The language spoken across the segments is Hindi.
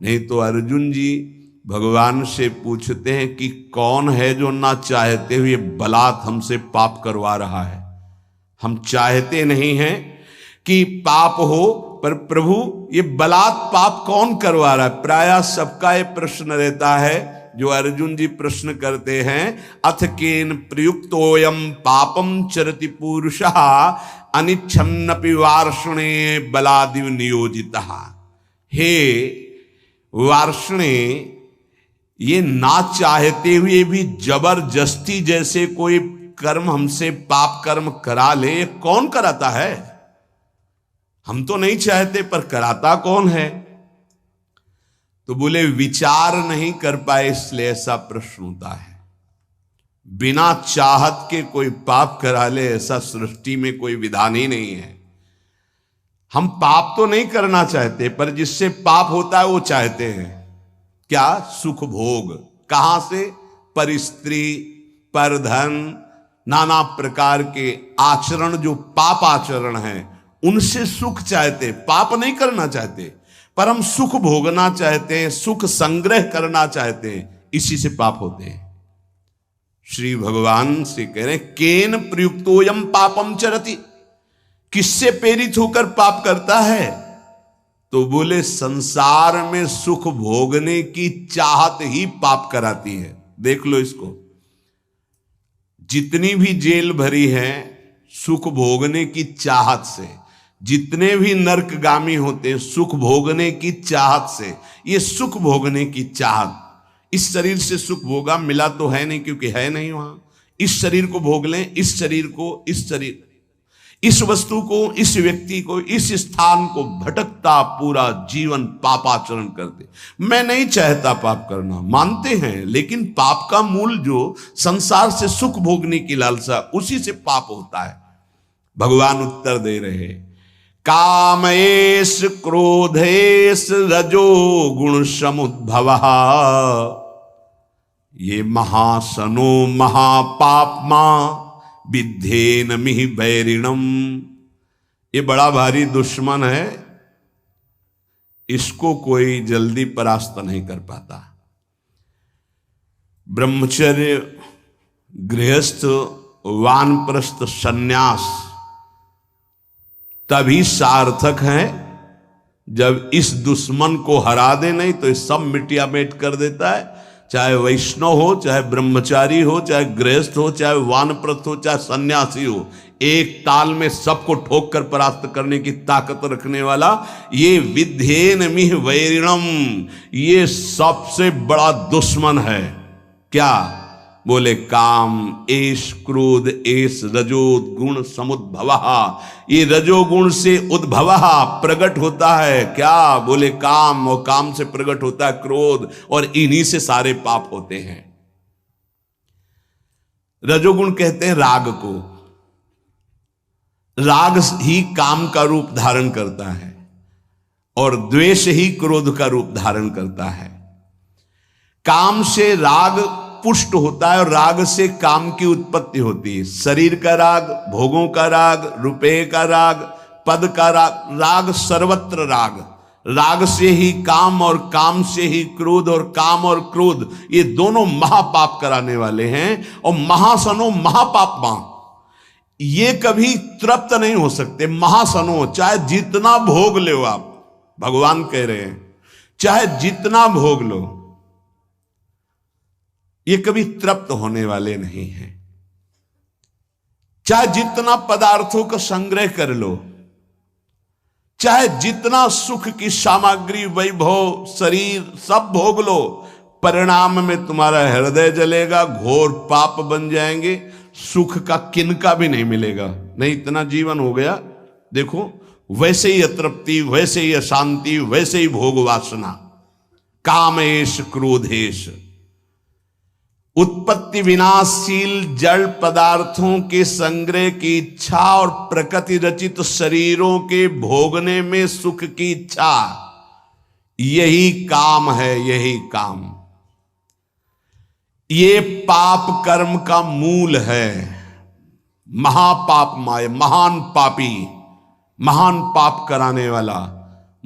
नहीं तो अर्जुन जी भगवान से पूछते हैं कि कौन है जो ना चाहते हुए बलात् हमसे पाप करवा रहा है। हम चाहते नहीं हैं कि पाप हो, पर प्रभु ये बलात् पाप कौन करवा रहा है। प्रायः सबका ये प्रश्न रहता है जो अर्जुन जी प्रश्न करते हैं, अथ केन प्रयुक्तोयम पापम चरति पुरुषः अनिच्छन्नपि वार्ष्णे बलादिव नियोजितः। हे वार्ष्णे, ये ना चाहते हुए भी जबरदस्ती जैसे कोई कर्म हमसे पाप कर्म करा ले, कौन कराता है? हम तो नहीं चाहते पर कराता कौन है? तो बोले विचार नहीं कर पाए इसलिए ऐसा प्रश्न होता है। बिना चाहत के कोई पाप करा ले ऐसा सृष्टि में कोई विधान ही नहीं है। हम पाप तो नहीं करना चाहते पर जिससे पाप होता है वो चाहते हैं। क्या? सुख भोग। कहां से? पर स्त्री, पर धन, नाना प्रकार के आचरण जो पाप आचरण हैं उनसे सुख चाहते, पाप नहीं करना चाहते, पर हम सुख भोगना चाहते हैं, सुख संग्रह करना चाहते हैं, इसी से पाप होते हैं। श्री भगवान से कह रहे केन प्रयुक्तोयम पापम चरति, किससे प्रेरित होकर पाप करता है? तो बोले संसार में सुख भोगने की चाहत ही पाप कराती है। देख लो इसको, जितनी भी जेल भरी है सुख भोगने की चाहत से, जितने भी नरकगामी होते हैं सुख भोगने की चाहत से। ये सुख भोगने की चाहत, इस शरीर से सुख भोगा मिला तो है नहीं क्योंकि है नहीं वहां। इस शरीर को भोग लें, इस शरीर को, इस शरीर, इस वस्तु को, इस व्यक्ति को, इस स्थान को भटकता पूरा जीवन पापाचरण करते। मैं नहीं चाहता पाप करना, मानते हैं, लेकिन पाप का मूल जो संसार से सुख भोगने की लालसा, उसी से पाप होता है। भगवान उत्तर दे रहे, कामेश क्रोधेश रजो गुण समुद्भवः, ये महासनो महापापमा विद्धेन मिहि वैरिणम। ये बड़ा भारी दुश्मन है, इसको कोई जल्दी परास्त नहीं कर पाता। ब्रह्मचर्य, गृहस्थ, वानप्रस्थ, सन्यास तभी सार्थक है जब इस दुश्मन को हरा दे, नहीं तो सब मिटिया मेट कर देता है। चाहे वैष्णव हो, चाहे ब्रह्मचारी हो, चाहे गृहस्थ हो, चाहे वानप्रस्थ हो, चाहे सन्यासी हो, एक ताल में सबको ठोक कर परास्त करने की ताकत रखने वाला ये विद्धेन मिह वैरिणम, ये सबसे बड़ा दुश्मन है। क्या? बोले काम एष क्रोध एष रजो गुण समुद्भवः, ये रजोगुण से उद्भव प्रकट होता है। क्या? बोले काम, और काम से प्रकट होता है क्रोध, और इन्हीं से सारे पाप होते हैं। रजोगुण कहते हैं राग को, राग ही काम का रूप धारण करता है और द्वेष ही क्रोध का रूप धारण करता है। काम से राग पुष्ट होता है और राग से काम की उत्पत्ति होती है। शरीर का राग, भोगों का राग, रुपये का राग, पद का राग, राग सर्वत्र राग। राग से ही काम और काम से ही क्रोध, और काम और क्रोध ये दोनों महापाप कराने वाले हैं। और महासनो महापापमा, ये कभी तृप्त नहीं हो सकते। महासनो, चाहे जितना भोग लो आप, भगवान कह रहे हैं चाहे जितना भोग लो, ये कभी तृप्त होने वाले नहीं हैं। चाहे जितना पदार्थों का संग्रह कर लो, चाहे जितना सुख की सामग्री, वैभव, शरीर सब भोग लो, परिणाम में तुम्हारा हृदय जलेगा, घोर पाप बन जाएंगे, सुख का किनका भी नहीं मिलेगा। नहीं, इतना जीवन हो गया, देखो वैसे ही अतृप्ति, वैसे ही अशांति, वैसे ही भोग वासना। कामेश क्रोधेश, उत्पत्ति विनाशशील जड़ पदार्थों के संग्रह की इच्छा और प्रकृति रचित शरीरों के भोगने में सुख की इच्छा, यही काम है, यही काम। ये पाप कर्म का मूल है। महापाप माय, महान पापी, महान पाप कराने वाला,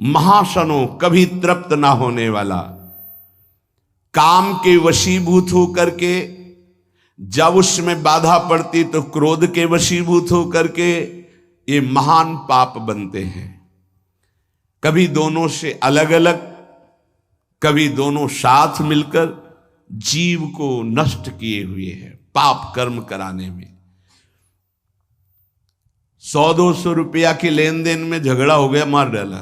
महाशनो, कभी तृप्त ना होने वाला, काम के वशीभूत होकर के, जब उसमें बाधा पड़ती तो क्रोध के वशीभूत होकर के ये महान पाप बनते हैं। कभी दोनों से अलग अलग, कभी दोनों साथ मिलकर जीव को नष्ट किए हुए हैं पाप कर्म कराने में। 100-200 रुपया के लेन देन में झगड़ा हो गया, मार डाला।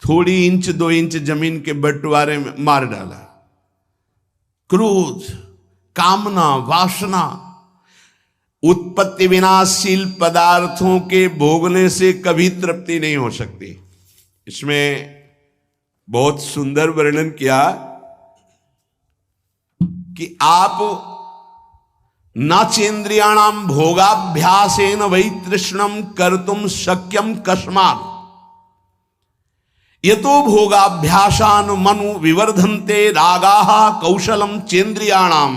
थोड़ी इंच 2 इंच जमीन के बंटवारे में मार डाला। क्रोध, कामना, वासना, उत्पत्ति विनाशशील पदार्थों के भोगने से कभी तृप्ति नहीं हो सकती। इसमें बहुत सुंदर वर्णन किया कि आप नाचेन्द्रियाणाम भोगाभ्यासेन वै तृष्णम कर्तुम शक्यम कस्मात् यतो भोगाभ्यासान मनु विवर्धन्ते रागाः कौशलम चेन्द्रियाणाम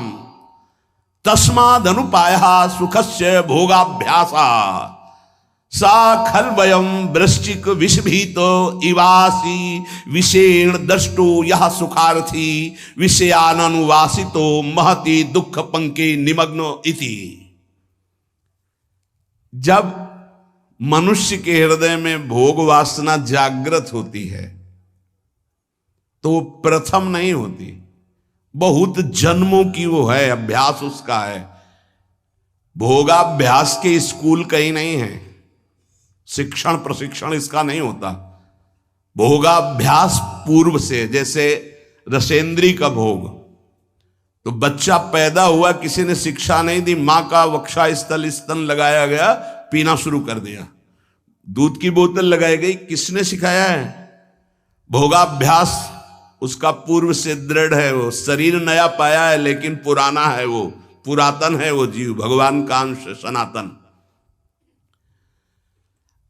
तस्मादनुपायः सुखस्य भोगाभ्यासा सा खल्वयम वृश्चिक विषभीत इवासी विषेण दष्टो यह सुखार्थी विषयानुवासितो महति दुख पंके निमग्नो इति। जब मनुष्य के हृदय में भोग वासना जागृत होती है तो प्रथम नहीं होती, बहुत जन्मों की वो है, अभ्यास उसका है। भोगाभ्यास के स्कूल कहीं नहीं है, शिक्षण प्रशिक्षण इसका नहीं होता। भोगाभ्यास पूर्व से, जैसे रसेंद्री का भोग, तो बच्चा पैदा हुआ, किसी ने शिक्षा नहीं दी, मां का वक्षा स्थल स्तन लगाया गया, पीना शुरू कर दिया। दूध की बोतल लगाई गई, किसने सिखाया है? भोगाभ्यास उसका पूर्व से दृढ़ है। वो शरीर नया पाया है लेकिन पुराना है, वो पुरातन है, वो जीव भगवान का अंश सनातन।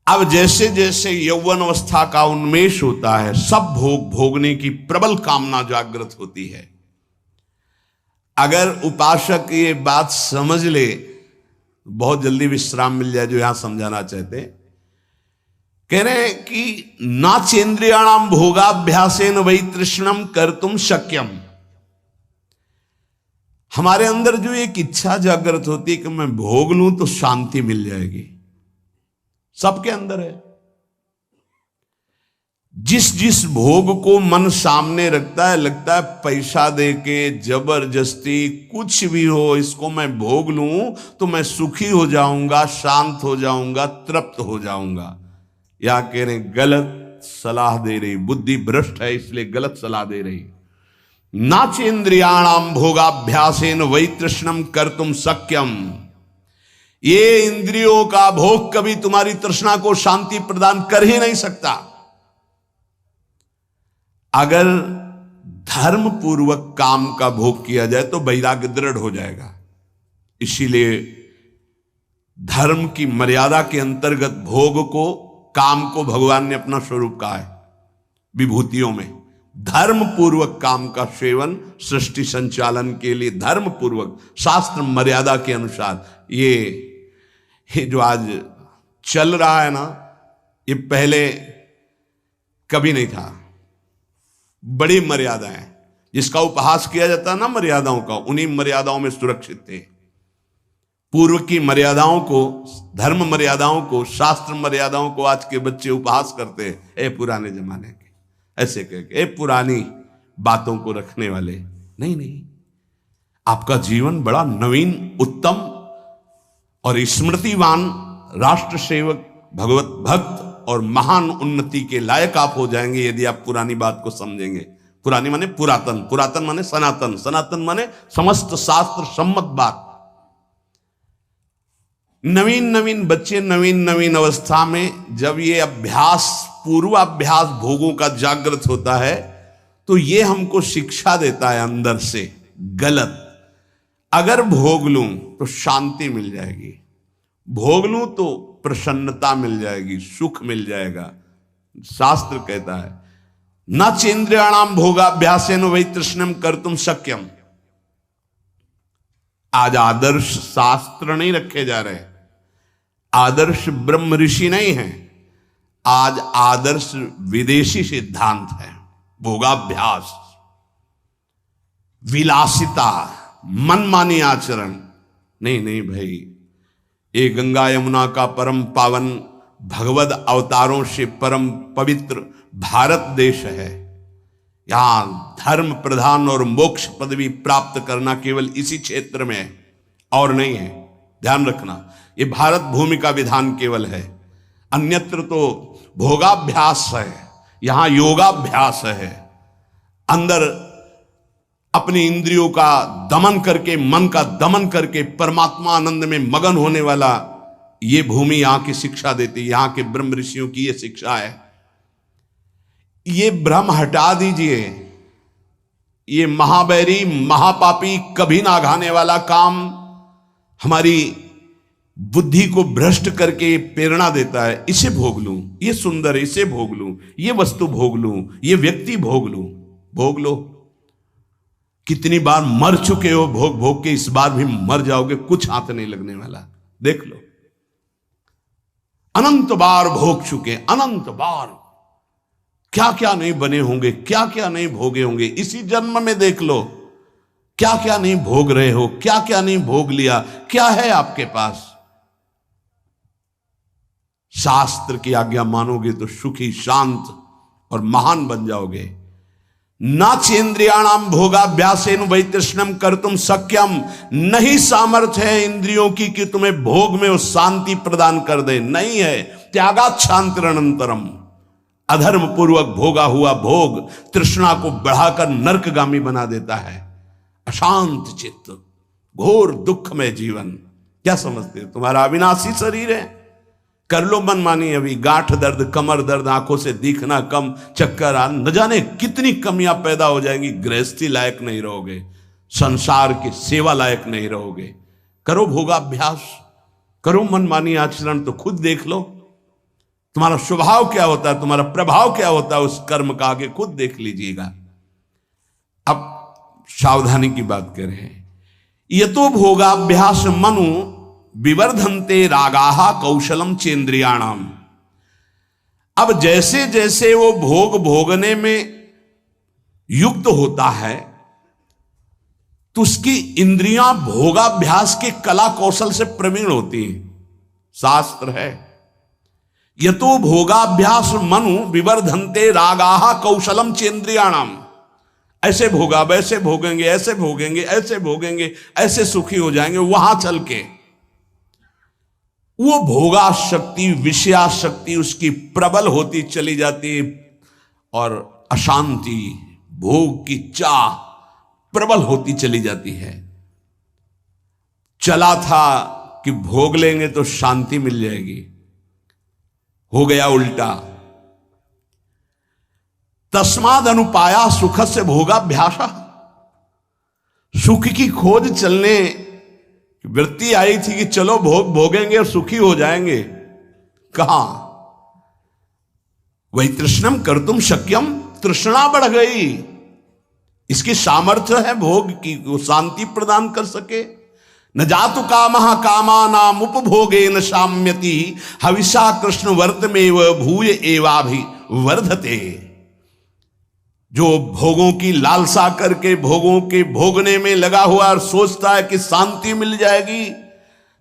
अब जैसे जैसे यौवन अवस्था का उन्मेष होता है, सब भोग भोगने की प्रबल कामना जागृत होती है। अगर उपासक ये बात समझ ले, बहुत जल्दी विश्राम मिल जाए। जो यहां समझाना चाहते, कह रहे हैं कि नाचेन्द्रियाणाम भोगाभ्यासेन वै तृष्णम कर्तुम शक्यम। हमारे अंदर जो एक इच्छा जागृत होती है कि मैं भोग लूं तो शांति मिल जाएगी, सबके अंदर है। जिस जिस भोग को मन सामने रखता है, लगता है पैसा देके जबरदस्ती कुछ भी हो, इसको मैं भोग लूं तो मैं सुखी हो जाऊंगा, शांत हो जाऊंगा, तृप्त हो जाऊंगा। या कह रहे गलत सलाह दे रही, बुद्धि भ्रष्ट है इसलिए गलत सलाह दे रही। नाचेन्द्रियाणाम भोगाभ्यासेन वै तृष्णम कर्तुम शक्यम। ये इंद्रियों का भोग कभी तुम्हारी तृष्णा को शांति प्रदान कर ही नहीं सकता। अगर धर्म पूर्वक काम का भोग किया जाए तो वैराग्य दृढ़ हो जाएगा। इसीलिए धर्म की मर्यादा के अंतर्गत भोग को, काम को भगवान ने अपना स्वरूप कहा है विभूतियों में। धर्म पूर्वक काम का सेवन सृष्टि संचालन के लिए धर्म पूर्वक, शास्त्र मर्यादा के अनुसार। ये जो आज चल रहा है ना, ये पहले कभी नहीं था। बड़ी मर्यादाएं, जिसका उपहास किया जाता है ना मर्यादाओं का, उन्हीं मर्यादाओं में सुरक्षित थे। पूर्व की मर्यादाओं को, धर्म मर्यादाओं को, शास्त्र मर्यादाओं को आज के बच्चे उपहास करते हैं। ए पुराने जमाने के, ऐसे कह के, ए पुरानी बातों को रखने वाले। नहीं नहीं, आपका जीवन बड़ा नवीन, उत्तम और स्मृतिवान, राष्ट्र सेवक, भगवत भक्त और महान उन्नति के लायक आप हो जाएंगे यदि आप पुरानी बात को समझेंगे। पुरानी माने पुरातन, पुरातन माने सनातन, सनातन माने समस्त शास्त्र सम्मत बात। नवीन नवीन बच्चे नवीन नवीन अवस्था में जब ये अभ्यास, पूर्वाभ्यास भोगों का जागृत होता है तो ये हमको शिक्षा देता है अंदर से गलत। अगर भोग लूं तो शांति मिल जाएगी, भोग लूं तो प्रसन्नता मिल जाएगी, सुख मिल जाएगा। शास्त्र कहता है न चेन्द्रियाणाम भोगाभ्यासेन वै तृष्णम कर्तुम शक्यम। आज आदर्श शास्त्र नहीं रखे जा रहे, आदर्श ब्रह्म ऋषि नहीं है, आज आदर्श विदेशी सिद्धांत है। भोगाभ्यास, विलासिता, मनमानी आचरण। नहीं नहीं भाई, ये गंगा यमुना का परम पावन भगवद अवतारों से परम पवित्र भारत देश है। यहां धर्म प्रधान और मोक्ष पदवी प्राप्त करना केवल इसी क्षेत्र में है और नहीं है। ध्यान रखना, ये भारत भूमि का विधान केवल है, अन्यत्र तो भोगाभ्यास है, यहां योगाभ्यास है। अंदर अपनी इंद्रियों का दमन करके, मन का दमन करके परमात्मा आनंद में मगन होने वाला ये भूमि यहां की शिक्षा देती, यहां के ब्रह्म ऋषियों की ये शिक्षा है। ये भ्रम हटा दीजिए, ये महाबैरी महापापी कभी ना घाने वाला काम हमारी बुद्धि को भ्रष्ट करके प्रेरणा देता है। इसे भोग लूं, ये सुंदर है, इसे भोग लूं, ये वस्तु भोग लूं, ये व्यक्ति भोग लूं। भोग लो, कितनी बार मर चुके हो भोग भोग के, इस बार भी मर जाओगे, कुछ हाथ नहीं लगने वाला। देख लो, अनंत बार भोग चुके, अनंत बार क्या क्या नहीं बने होंगे, क्या क्या नहीं भोगे होंगे। इसी जन्म में देख लो, क्या क्या नहीं भोग रहे हो, क्या क्या नहीं भोग लिया, क्या है आपके पास। शास्त्र की आज्ञा मानोगे तो सुखी, शांत और महान बन जाओगे। ना चेन्द्रियाणाम भोगाभ्यासेन वै तृष्णम कर्तुम शक्यम। नहीं सामर्थ्य है इंद्रियों की कि तुम्हें भोग में वो शांति प्रदान कर दे, नहीं है। त्यागाच्छांतरनंतरम, अधर्म पूर्वक भोगा हुआ भोग तृष्णा को बढ़ाकर नरकगामी बना देता है। अशांत चित्त, घोर दुख में जीवन। क्या समझते हो, तुम्हारा अविनाशी शरीर है, कर लो मनमानी। अभी गांठ दर्द, कमर दर्द, आंखों से दिखना कम, चक्कर आ, न जाने कितनी कमियां पैदा हो जाएंगी। गृहस्थी लायक नहीं रहोगे, संसार की सेवा लायक नहीं रहोगे। करो भोगाभ्यास, करो मनमानी आचरण, तो खुद देख लो तुम्हारा स्वभाव क्या होता है, तुम्हारा प्रभाव क्या होता है उस कर्म का, आगे खुद देख लीजिएगा। अब सावधानी की बात कर रहे हैं। ये तो भोगाभ्यास मनु विवर्धन्ते रागाहा कौशलम चेन्द्रियाणाम। अब जैसे जैसे वो भोग भोगने में युक्त होता है तो उसकी इंद्रियां भोगाभ्यास के कला कौशल से प्रवीण होती हैं। शास्त्र है, यतो भोगाभ्यास मनु विवर्धन्ते रागाहा कौशलम चेन्द्रियाणाम। ऐसे भोगा, वैसे भोगेंगे, ऐसे भोगेंगे, ऐसे भोगेंगे, ऐसे सुखी हो जाएंगे। वहां चल के वो भोगा शक्ति, विषया शक्ति उसकी प्रबल होती चली जाती और अशांति, भोग की चाह प्रबल होती चली जाती है। चला था कि भोग लेंगे तो शांति मिल जाएगी, हो गया उल्टा। तस्माद अनुपाया सुख से भोगाभ्यासा। सुख की खोज चलने वृत्ति आई थी कि चलो भोग भोगेंगे और सुखी हो जाएंगे। कहां, वही तृष्णम कर्तुम शक्यम, तृष्णा बढ़ गई। इसकी सामर्थ्य है भोग की, वो शांति प्रदान कर सके। न जातु कामः कामानाम उपभोगे न शाम्यति हविषा कृष्ण वर्तमेव भूय एवाभि वर्धते। जो भोगों की लालसा करके भोगों के भोगने में लगा हुआ और सोचता है कि शांति मिल जाएगी,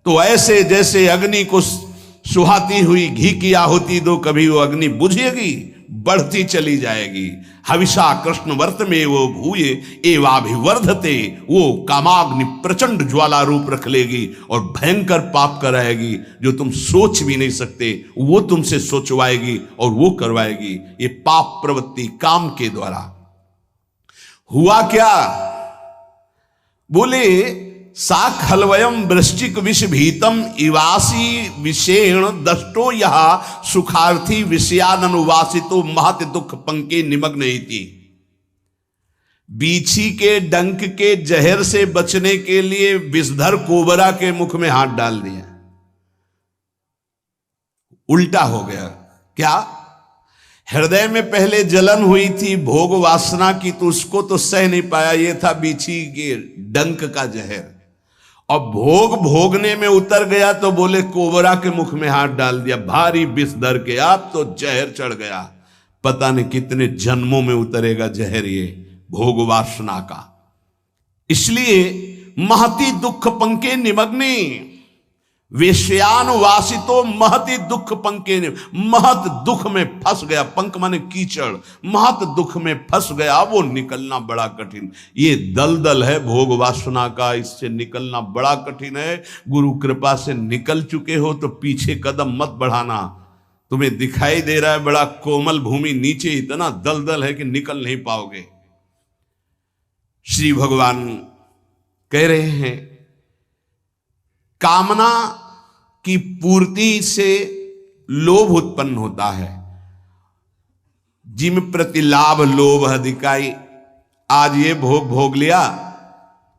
तो ऐसे जैसे अग्नि को सुहाती हुई घी की आहुति दो, कभी वो अग्नि बुझेगी, बढ़ती चली जाएगी। हविषा कृष्ण वर्त में वो भूये एवाभिवर्धते। वो कामाग्नि प्रचंड ज्वाला रूप रख लेगी और भयंकर पाप कराएगी जो तुम सोच भी नहीं सकते, वो तुमसे सोचवाएगी और वो करवाएगी। ये पाप प्रवृत्ति काम के द्वारा। हुआ क्या, बोले सा खलवयम वृश्चिक विष भीतम इवासी विषेण दष्टो यह सुखार्थी विषयानुवासितो महत दुख पंके निमग्न इति। बीछी के डंक के जहर से बचने के लिए विषधर कोबरा के मुख में हाथ डाल दिया। उल्टा हो गया। क्या, हृदय में पहले जलन हुई थी भोग वासना की, तो उसको तो सह नहीं पाया, ये था बीछी के डंक का जहर। और भोग भोगने में उतर गया तो बोले कोबरा के मुख में हाथ डाल दिया, भारी विष धर के, आप तो जहर चढ़ गया। पता नहीं कितने जन्मों में उतरेगा जहर ये भोग वासना का। इसलिए महति दुख पंके निमग्ने, वेश्यानुवासितो महति दुख पंके, महत दुख में फंस गया। पंक माने कीचड़, महत दुख में फंस गया, वो निकलना बड़ा कठिन। ये दलदल है भोग वासना का, इससे निकलना बड़ा कठिन है। गुरु कृपा से निकल चुके हो तो पीछे कदम मत बढ़ाना। तुम्हें दिखाई दे रहा है बड़ा कोमल भूमि, नीचे इतना दलदल है कि निकल नहीं पाओगे। श्री भगवान कह रहे हैं कामना की पूर्ति से लोभ उत्पन्न होता है। जिम प्रति लाभ लोभ अधिकाई, आज ये भोग भोग लिया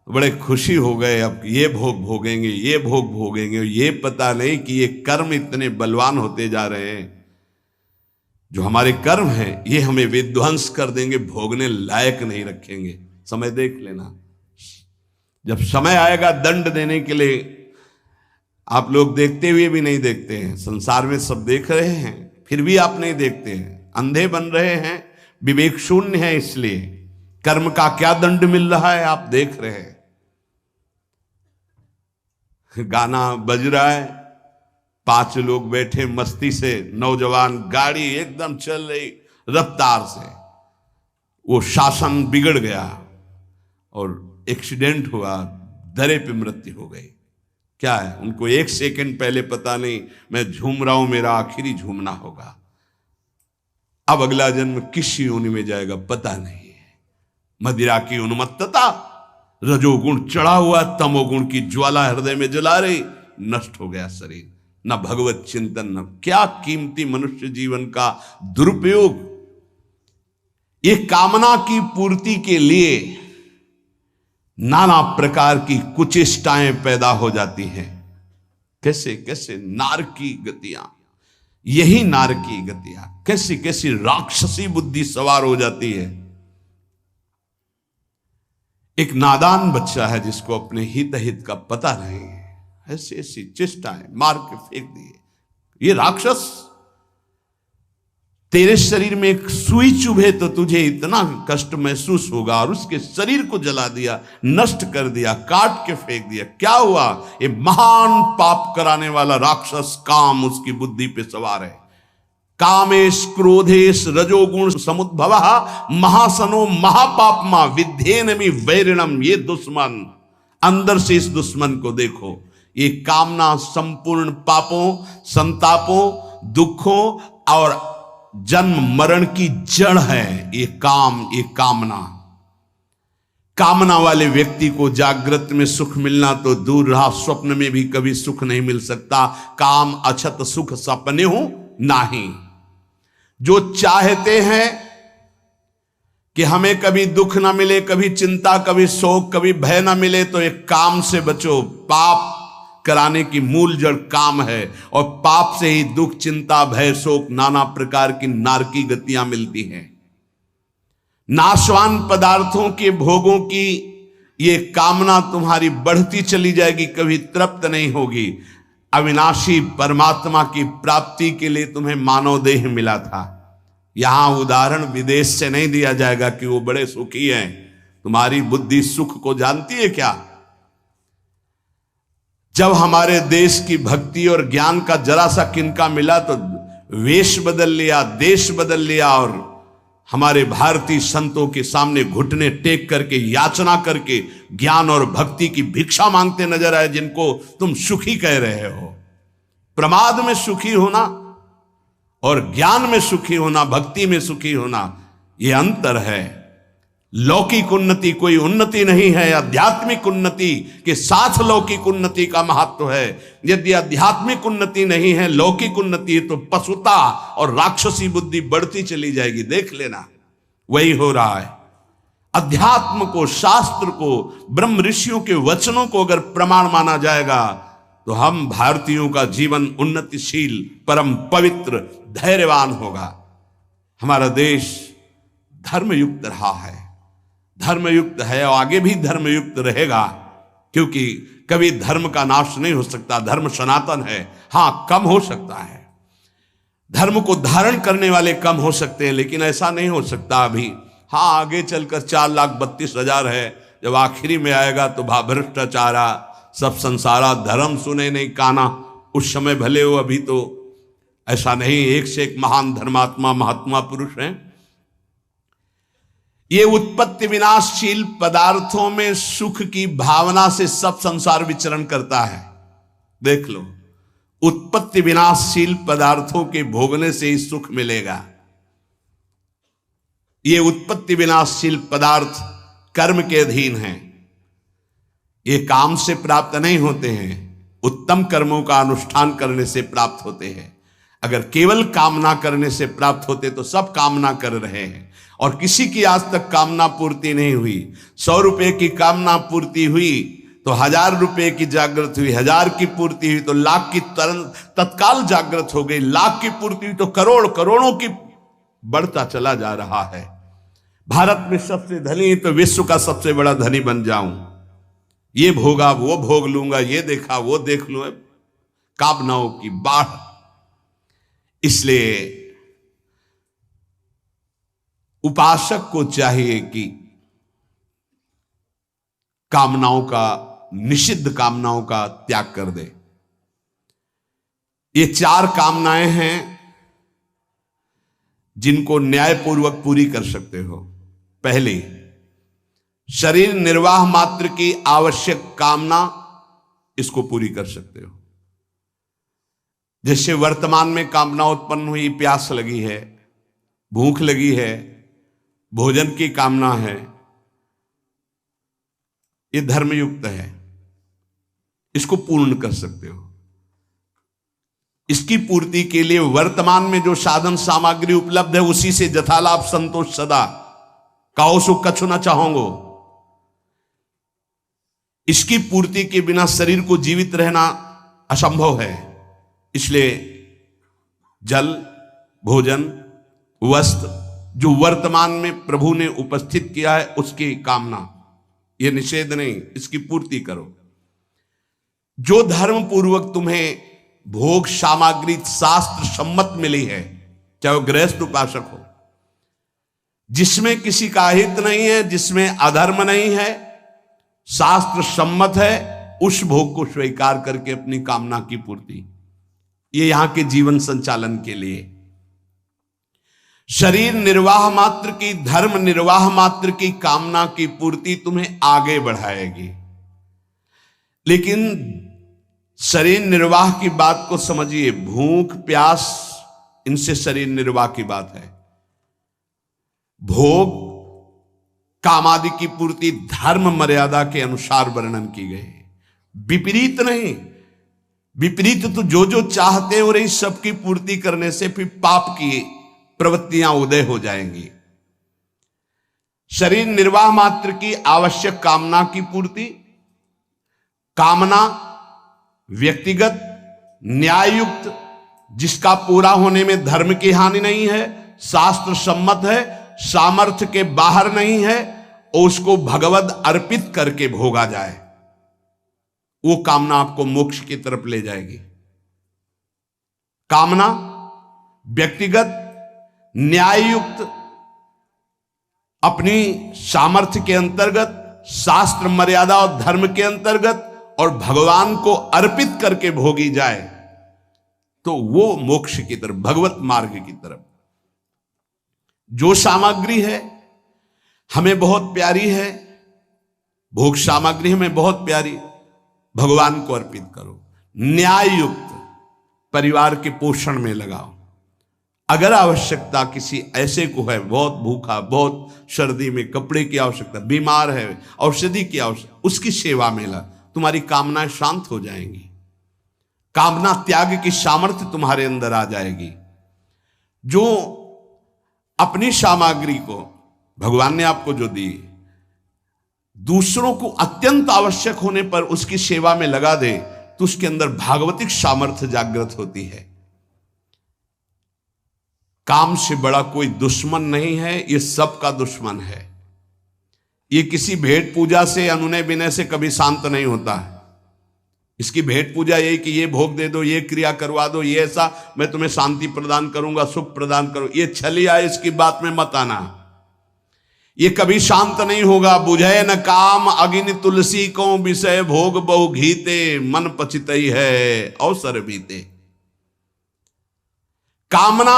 बड़े खुशी हो गए, अब ये भोग भोगेंगे, ये भोग भोगेंगे। ये पता नहीं कि ये कर्म इतने बलवान होते जा रहे हैं। जो हमारे कर्म हैं ये हमें विध्वंस कर देंगे, भोगने लायक नहीं रखेंगे। समय देख लेना, जब समय आएगा दंड देने के लिए, आप लोग देखते हुए भी नहीं देखते हैं। संसार में सब देख रहे हैं फिर भी आप नहीं देखते हैं, अंधे बन रहे हैं, विवेक शून्य है। इसलिए कर्म का क्या दंड मिल रहा है आप देख रहे हैं। गाना बज रहा है, 5 लोग बैठे मस्ती से, नौजवान, गाड़ी एकदम चल रही रफ्तार से, वो शासन बिगड़ गया और एक्सीडेंट हुआ, दरे पे मृत्यु हो गई। क्या है, उनको 1 सेकंड पहले पता नहीं मैं झूम रहा हूं, मेरा आखिरी झूमना होगा, अब अगला जन्म किस योनि में जाएगा पता नहीं है। मदिरा की उन्मत्तता, रजोगुण चढ़ा हुआ, तमोगुण की ज्वाला हृदय में जला रही, नष्ट हो गया शरीर। न भगवत चिंतन, न क्या कीमती मनुष्य जीवन का दुरुपयोग। ये कामना की पूर्ति के लिए नाना प्रकार की कुचेष्टाएं पैदा हो जाती हैं। कैसे कैसे नार की गतियां, यही नार की गतियां, कैसी कैसी राक्षसी बुद्धि सवार हो जाती है। एक नादान बच्चा है जिसको अपने हित हित का पता नहीं है, ऐसी ऐसी चेष्टाएं मार के फेंक दिए। ये राक्षस, तेरे शरीर में एक सुई चुभे तो तुझे इतना कष्ट महसूस होगा, और उसके शरीर को जला दिया, नष्ट कर दिया, काट के फेंक दिया। क्या हुआ, ये महान पाप कराने वाला राक्षस काम उसकी बुद्धि पे सवार है। कामेश क्रोधेश रजोगुण समुद्भव महासनो महापापमा विध्येनमि वैरिणम। ये दुश्मन, अंदर से इस दुश्मन को देखो। ये कामना संपूर्ण पापों, संतापों, दुखों और जन्म मरण की जड़ है। ये काम, ये कामना। कामना वाले व्यक्ति को जागृत में सुख मिलना तो दूर रहा, स्वप्न में भी कभी सुख नहीं मिल सकता। काम अछत सुख सपने हो नहीं। जो चाहते हैं कि हमें कभी दुख ना मिले, कभी चिंता, कभी शोक, कभी भय ना मिले, तो एक काम से बचो। पाप कराने की मूल जड़ काम है, और पाप से ही दुख, चिंता, भय, शोक, नाना प्रकार की नारकी गतियां मिलती हैं। नाशवान पदार्थों के भोगों की ये कामना तुम्हारी बढ़ती चली जाएगी, कभी तृप्त नहीं होगी। अविनाशी परमात्मा की प्राप्ति के लिए तुम्हें मानव देह मिला था। यहां उदाहरण विदेश से नहीं दिया जाएगा कि वो बड़े सुखी हैं। तुम्हारी बुद्धि सुख को जानती है क्या? जब हमारे देश की भक्ति और ज्ञान का जरा सा किनका मिला तो वेश बदल लिया, देश बदल लिया, और हमारे भारतीय संतों के सामने घुटने टेक करके, याचना करके ज्ञान और भक्ति की भिक्षा मांगते नजर आए, जिनको तुम सुखी कह रहे हो। प्रमाद में सुखी होना और ज्ञान में सुखी होना, भक्ति में सुखी होना, यह अंतर है। लौकिक उन्नति कोई उन्नति नहीं है। आध्यात्मिक उन्नति के साथ लौकिक उन्नति का महत्व है। यदि आध्यात्मिक उन्नति नहीं है, लौकिक उन्नति है, तो पशुता और राक्षसी बुद्धि बढ़ती चली जाएगी। देख लेना, वही हो रहा है। अध्यात्म को, शास्त्र को, ब्रह्म ऋषियों के वचनों को अगर प्रमाण माना जाएगा तो हम भारतीयों का जीवन उन्नतिशील, परम पवित्र, धैर्यवान होगा। हमारा देश धर्मयुक्त रहा है, धर्मयुक्त है और आगे भी धर्मयुक्त रहेगा, क्योंकि कभी धर्म का नाश नहीं हो सकता, धर्म सनातन है। हां, कम हो सकता है, धर्म को धारण करने वाले कम हो सकते हैं, लेकिन ऐसा नहीं हो सकता अभी। हां, आगे चलकर 4,32,000 है, जब आखिरी में आएगा तो भ्रष्टाचारा सब संसारा, धर्म सुने नहीं काना, उस समय भले हो, अभी तो ऐसा नहीं। एक से एक महान धर्मात्मा महात्मा पुरुष हैं। ये उत्पत्ति विनाशशील पदार्थों में सुख की भावना से सब संसार विचरण करता है। देख लो, उत्पत्ति विनाशशील पदार्थों के भोगने से ही सुख मिलेगा। ये उत्पत्ति विनाशशील पदार्थ कर्म के अधीन हैं, ये काम से प्राप्त नहीं होते हैं, उत्तम कर्मों का अनुष्ठान करने से प्राप्त होते हैं। अगर केवल कामना करने से प्राप्त होते तो सब कामना कर रहे हैं, और किसी की आज तक कामना पूर्ति नहीं हुई। 100 रुपए की कामना पूर्ति हुई तो 1000 रुपए की जागृत हुई, 1000 की पूर्ति हुई तो लाख की तत्काल जागृत हो गई, लाख की पूर्ति हुई तो करोड़, करोड़ों की बढ़ता चला जा रहा है। भारत में सबसे धनी तो विश्व का सबसे बड़ा धनी बन जाऊं, ये भोगा वो भोग लूंगा, ये देखा वो देख लूं, कामनाओं की बाढ़। इसलिए उपासक को चाहिए कि कामनाओं का, निषिद्ध कामनाओं का त्याग कर दे। ये 4 कामनाएं हैं जिनको न्यायपूर्वक पूरी कर सकते हो। पहली, शरीर निर्वाह मात्र की आवश्यक कामना, इसको पूरी कर सकते हो। जैसे वर्तमान में कामना उत्पन्न हुई, प्यास लगी है, भूख लगी है, भोजन की कामना है, ये धर्मयुक्त है, इसको पूर्ण कर सकते हो। इसकी पूर्ति के लिए वर्तमान में जो साधन सामग्री उपलब्ध है उसी से जथालाभ संतोष सदा, काहो सुख कछु न चाहोगो। इसकी पूर्ति के बिना शरीर को जीवित रहना असंभव है। इसलिए जल, भोजन, वस्त्र जो वर्तमान में प्रभु ने उपस्थित किया है उसकी कामना, यह निषेध नहीं, इसकी पूर्ति करो। जो धर्म पूर्वक तुम्हें भोग सामग्री शास्त्र सम्मत मिली है, चाहे वो गृहस्थ उपासक हो, जिसमें किसी का हित नहीं है, जिसमें अधर्म नहीं है, शास्त्र सम्मत है, उस भोग को स्वीकार करके अपनी कामना की पूर्ति, ये यहां के जीवन संचालन के लिए। शरीर निर्वाह मात्र की, धर्म निर्वाह मात्र की कामना की पूर्ति तुम्हें आगे बढ़ाएगी। लेकिन शरीर निर्वाह की बात को समझिए, भूख प्यास इनसे शरीर निर्वाह की बात है। भोग कामादि की पूर्ति धर्म मर्यादा के अनुसार वर्णन की गई, विपरीत नहीं। विपरीत तो जो जो चाहते हो रही सबकी पूर्ति करने से फिर पाप की प्रवृत्तियां उदय हो जाएंगी। शरीर निर्वाह मात्र की आवश्यक कामना की पूर्ति, कामना व्यक्तिगत न्याययुक्त, जिसका पूरा होने में धर्म की हानि नहीं है, शास्त्र सम्मत है, सामर्थ्य के बाहर नहीं है, और उसको भगवद अर्पित करके भोगा जाए, वो कामना आपको मोक्ष की तरफ ले जाएगी। कामना व्यक्तिगत न्याययुक्त, अपनी सामर्थ्य के अंतर्गत, शास्त्र मर्यादा और धर्म के अंतर्गत, और भगवान को अर्पित करके भोगी जाए, तो वो मोक्ष की तरफ, भगवत मार्ग की तरफ। जो सामग्री है हमें बहुत प्यारी है, भोग सामग्री हमें बहुत प्यारी, भगवान को अर्पित करो। न्याययुक्त परिवार के पोषण में लगाओ। अगर आवश्यकता किसी ऐसे को है, बहुत भूखा, बहुत सर्दी में कपड़े की आवश्यकता, बीमार है, औषधि की आवश्यकता, उसकी सेवा में ला, तुम्हारी कामनाएं शांत हो जाएंगी, कामना त्याग की सामर्थ्य तुम्हारे अंदर आ जाएगी। जो अपनी सामग्री को भगवान ने आपको जो दी, दूसरों को अत्यंत आवश्यक होने पर उसकी सेवा में लगा दे, तो उसके अंदर भागवतिक सामर्थ्य जागृत होती है। काम से बड़ा कोई दुश्मन नहीं है, ये सबका दुश्मन है। ये किसी भेंट पूजा से, अनुनय विनय से कभी शांत नहीं होता है। इसकी भेंट पूजा यही कि ये भोग दे दो, ये क्रिया करवा दो, ये ऐसा मैं तुम्हें शांति प्रदान करूंगा, सुख प्रदान करूं, ये छलिया इसकी बात में मत आना। ये कभी शांत नहीं होगा। बुझे न काम अग्नि तुलसी को, विषय भोग बहु घीते, मन पचितई है अवसर बीते। कामना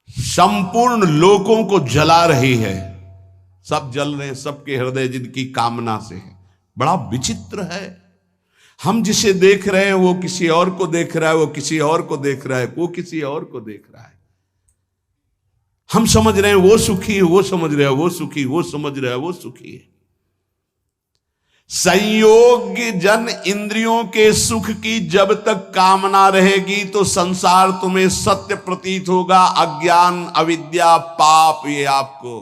संपूर्ण लोकों को जला रही है, सब जल रहे हैं, सबके हृदय जिनकी कामना से है। बड़ा विचित्र है, हम जिसे देख रहे हैं वो किसी और को देख रहा है, वो किसी और को देख रहा है, वो किसी और को देख रहा है। हम समझ रहे हैं वो सुखी है, वो समझ रहे हैं वो सुखी, वो समझ रहा है वो सुखी है। संयोग जन इंद्रियों के सुख की जब तक कामना रहेगी तो संसार तुम्हें सत्य प्रतीत होगा। अज्ञान, अविद्या, पाप ये आपको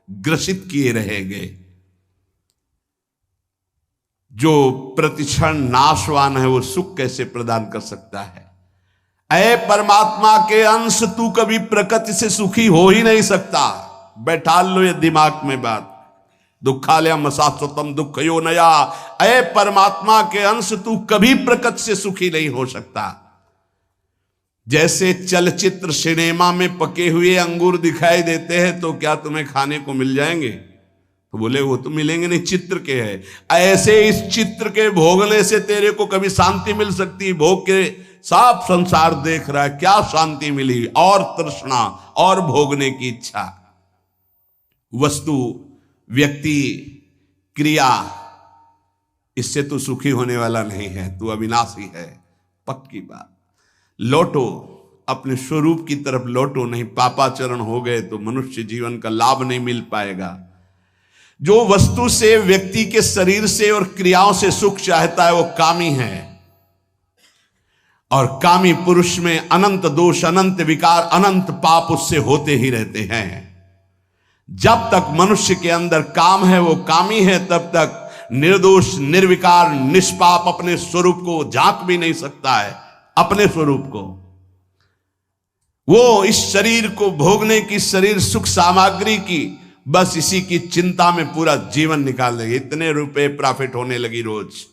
ग्रसित किए रहेंगे। जो प्रतिक्षण नाशवान है वो सुख कैसे प्रदान कर सकता है? ऐ परमात्मा के अंश, तू कभी प्रकृति से सुखी हो ही नहीं सकता। बैठा लो ये दिमाग में बात। दुखालयम शाश्वतम दुखयो नया। ऐ परमात्मा के अंश, तू कभी प्रकृति से सुखी नहीं हो सकता। जैसे चलचित्र सिनेमा में पके हुए अंगूर दिखाई देते हैं तो क्या तुम्हें खाने को मिल जाएंगे? तो बोले वो तो मिलेंगे नहीं, चित्र के है। ऐसे इस चित्र के भोगने से तेरे को कभी शांति मिल सकती? भोग के साफ संसार देख रहा है, क्या शांति मिली? और तृष्णा और भोगने की इच्छा। वस्तु, व्यक्ति, क्रिया, इससे तू सुखी होने वाला नहीं है, तू अविनाशी है, पक्की बात। लौटो अपने स्वरूप की तरफ लौटो, नहीं पापाचरण हो गए तो मनुष्य जीवन का लाभ नहीं मिल पाएगा। जो वस्तु से, व्यक्ति के शरीर से और क्रियाओं से सुख चाहता है वो कामी है। और कामी पुरुष में अनंत दोष, अनंत विकार, अनंत पाप उससे होते ही रहते हैं। जब तक मनुष्य के अंदर काम है वो कामी है, तब तक निर्दोष, निर्विकार, निष्पाप अपने स्वरूप को झांक भी नहीं सकता है। अपने स्वरूप को वो इस शरीर को भोगने की, शरीर सुख सामग्री की, बस इसी की चिंता में पूरा जीवन निकाल देगी। इतने रुपए प्रॉफिट होने लगी रोज,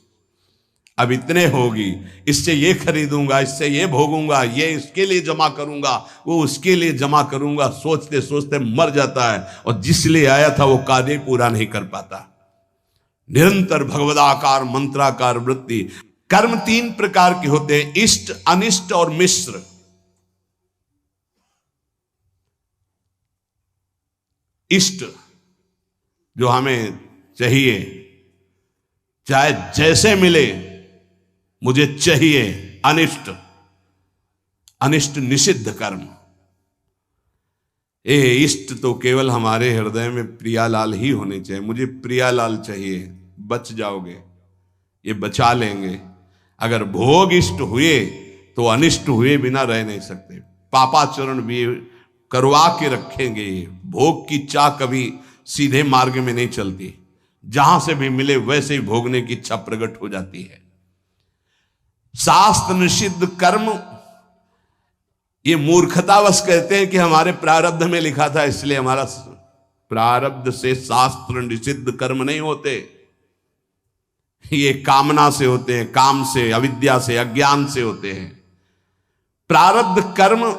अब इतने होगी, इससे ये खरीदूंगा, इससे ये भोगूंगा, ये इसके लिए जमा करूंगा, वो उसके लिए जमा करूंगा। सोचते सोचते मर जाता है और जिस लिए आया था वो कार्य पूरा नहीं कर पाता। निरंतर भगवदाकार मंत्राकार वृत्ति। कर्म 3 प्रकार के होते हैं, इष्ट, अनिष्ट और मिश्र। इष्ट जो हमें चाहिए, चाहे जैसे मिले मुझे चाहिए। अनिष्ट, अनिष्ट निषिद्ध कर्म। इष्ट तो केवल हमारे हृदय में प्रियालाल ही होने चाहिए। मुझे प्रियालाल चाहिए, बच जाओगे, ये बचा लेंगे। अगर भोग इष्ट हुए तो अनिष्ट हुए बिना रह नहीं सकते। पापाचरण भी करवा के रखेंगे। भोग की चाह कभी सीधे मार्ग में नहीं चलती, जहां से भी मिले वैसे ही भोगने की इच्छा प्रकट हो जाती है। शास्त्र निषिद्ध कर्म, ये मूर्खतावश कहते हैं कि हमारे प्रारब्ध में लिखा था इसलिए हमारा। प्रारब्ध से शास्त्र निषिद्ध कर्म नहीं होते, ये कामना से होते हैं, काम से, अविद्या से, अज्ञान से होते हैं। प्रारब्ध कर्म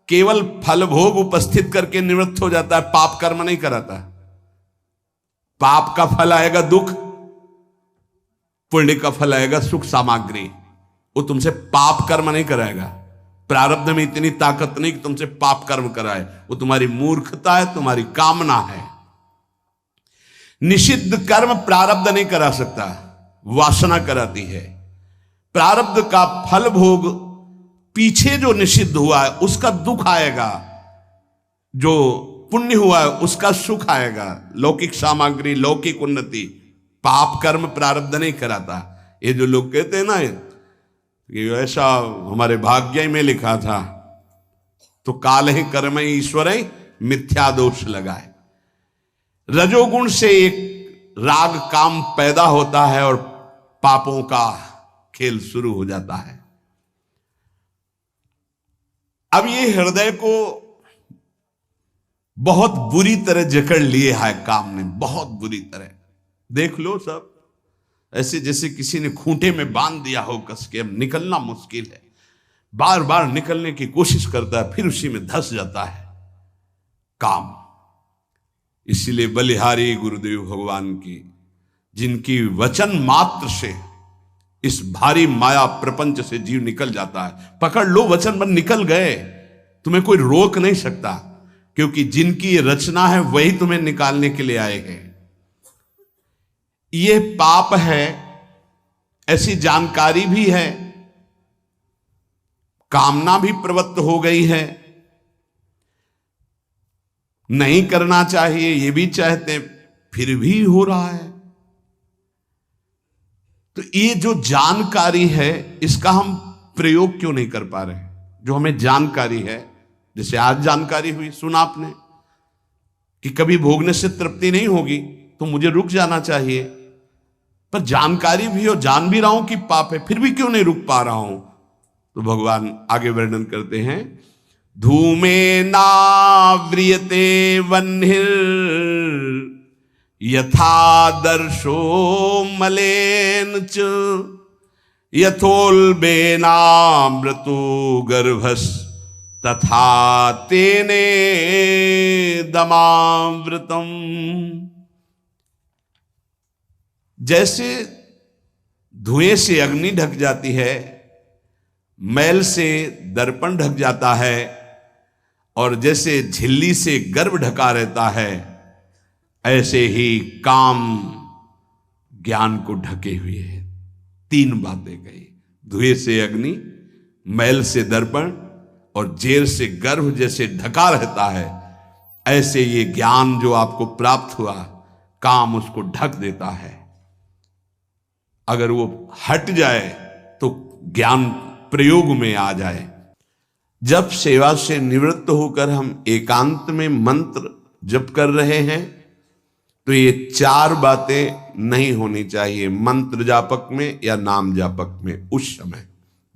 केवल फल भोग उपस्थित करके निवृत्त हो जाता है, पाप कर्म नहीं कराता। पाप का फल आएगा दुख, पुण्य का फल आएगा सुख सामग्री। वो तुमसे पाप कर्म नहीं कराएगा। प्रारब्ध में इतनी ताकत नहीं कि तुमसे पाप कर्म कराए, वो तुम्हारी मूर्खता है, तुम्हारी कामना है। निषिद्ध कर्म प्रारब्ध नहीं करा सकता, वासना कराती है। प्रारब्ध का फल भोग पीछे जो निषिद्ध हुआ है उसका दुख आएगा, जो पुण्य हुआ है उसका सुख आएगा, लौकिक सामग्री, लौकिक उन्नति। पाप कर्म प्रारब्ध नहीं कराता। ये जो लोग कहते हैं ना कि ऐसा हमारे भाग्य में लिखा था, तो काल ही कर्म ईश्वर मिथ्या दोष लगाए। रजोगुण से एक राग काम पैदा होता है और पापों का खेल शुरू हो जाता है। अब ये हृदय को बहुत बुरी तरह जकड़ लिए है काम ने, बहुत बुरी तरह। देख लो सब, ऐसे जैसे किसी ने खूंटे में बांध दिया हो कस के, अब निकलना मुश्किल है। बार बार निकलने की कोशिश करता है, फिर उसी में धंस जाता है काम। इसीलिए बलिहारी गुरुदेव भगवान की, जिनकी वचन मात्र से इस भारी माया प्रपंच से जीव निकल जाता है। पकड़ लो वचन पर, निकल गए, तुम्हें कोई रोक नहीं सकता, क्योंकि जिनकी रचना है वही तुम्हें निकालने के लिए आए हैं। ये पाप है, ऐसी जानकारी भी है, कामना भी प्रवृत्त हो गई है, नहीं करना चाहिए ये भी चाहते, फिर भी हो रहा है। तो ये जो जानकारी है, इसका हम प्रयोग क्यों नहीं कर पा रहे? जो हमें जानकारी है, जैसे आज जानकारी हुई, सुना आपने कि कभी भोगने से तृप्ति नहीं होगी तो मुझे रुक जाना चाहिए, पर जानकारी भी हो, जान भी रहा हूं कि पाप है, फिर भी क्यों नहीं रुक पा रहा हूं? तो भगवान आगे वर्णन करते हैं, धूमे नाव्रियते वह्निर यथा दर्शो मलेन च यथोल्बेनामृतो गर्भस तथा तेने दमावृतम। जैसे धुएं से अग्नि ढक जाती है, मैल से दर्पण ढक जाता है, और जैसे झिल्ली से गर्भ ढका रहता है, ऐसे ही काम ज्ञान को ढके हुए है। तीन बातें कही, धुएं से अग्नि, मैल से दर्पण और जेल से गर्भ जैसे ढका रहता है, ऐसे ये ज्ञान जो आपको प्राप्त हुआ, काम उसको ढक देता है। अगर वो हट जाए तो ज्ञान प्रयोग में आ जाए। जब सेवा से निवृत्त होकर हम एकांत में मंत्र जप कर रहे हैं, तो ये चार बातें नहीं होनी चाहिए मंत्र जापक में या नाम जापक में। उस समय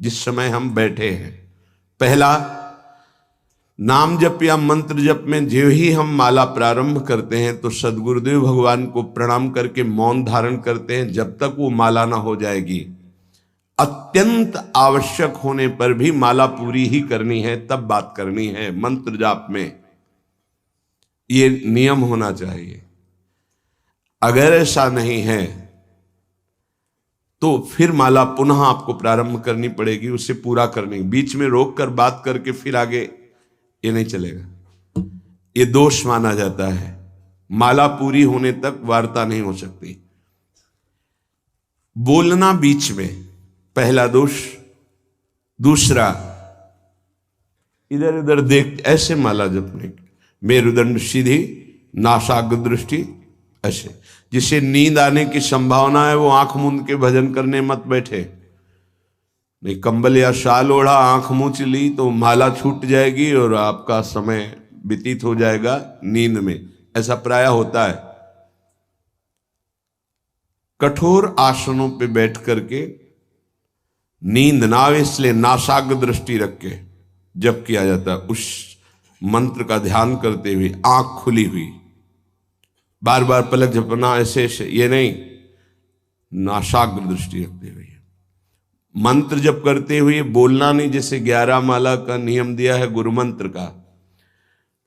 जिस समय हम बैठे हैं, पहला, नाम जप या मंत्र जप में जो ही हम माला प्रारंभ करते हैं तो सदगुरुदेव भगवान को प्रणाम करके मौन धारण करते हैं, जब तक वो माला ना हो जाएगी। अत्यंत आवश्यक होने पर भी माला पूरी ही करनी है, तब बात करनी है मंत्र जाप में। ये नियम होना चाहिए। अगर ऐसा नहीं है तो फिर माला पुनः आपको प्रारंभ करनी पड़ेगी, उसे पूरा करने। बीच में रोक कर बात करके फिर आगे, ये नहीं चलेगा, ये दोष माना जाता है। माला पूरी होने तक वार्ता नहीं हो सकती। बोलना बीच में, पहला दोष। दूसरा, इधर उधर देख ऐसे माला जपने, मेरुदंड सीधी, नासाग्र दृष्टि, ऐसे। जिसे नींद आने की संभावना है वो आंख मूंद के भजन करने मत बैठे। नहीं, कंबल या शाल ओढ़ा, आंख मूंछ ली तो माला छूट जाएगी और आपका समय व्यतीत हो जाएगा नींद में। ऐसा प्राय होता है। कठोर आसनों पे बैठ करके नींद ना आवे इसलिए नासाग्र दृष्टि रख के जप किया जाता है। उस मंत्र का ध्यान करते हुए आंख खुली हुई, बार बार पलक झपना ऐसे ऐसे, ये नहीं, नासाग्र दृष्टि रखते हुए मंत्र जप करते हुए बोलना नहीं। जैसे 11 माला का नियम दिया है गुरु मंत्र का,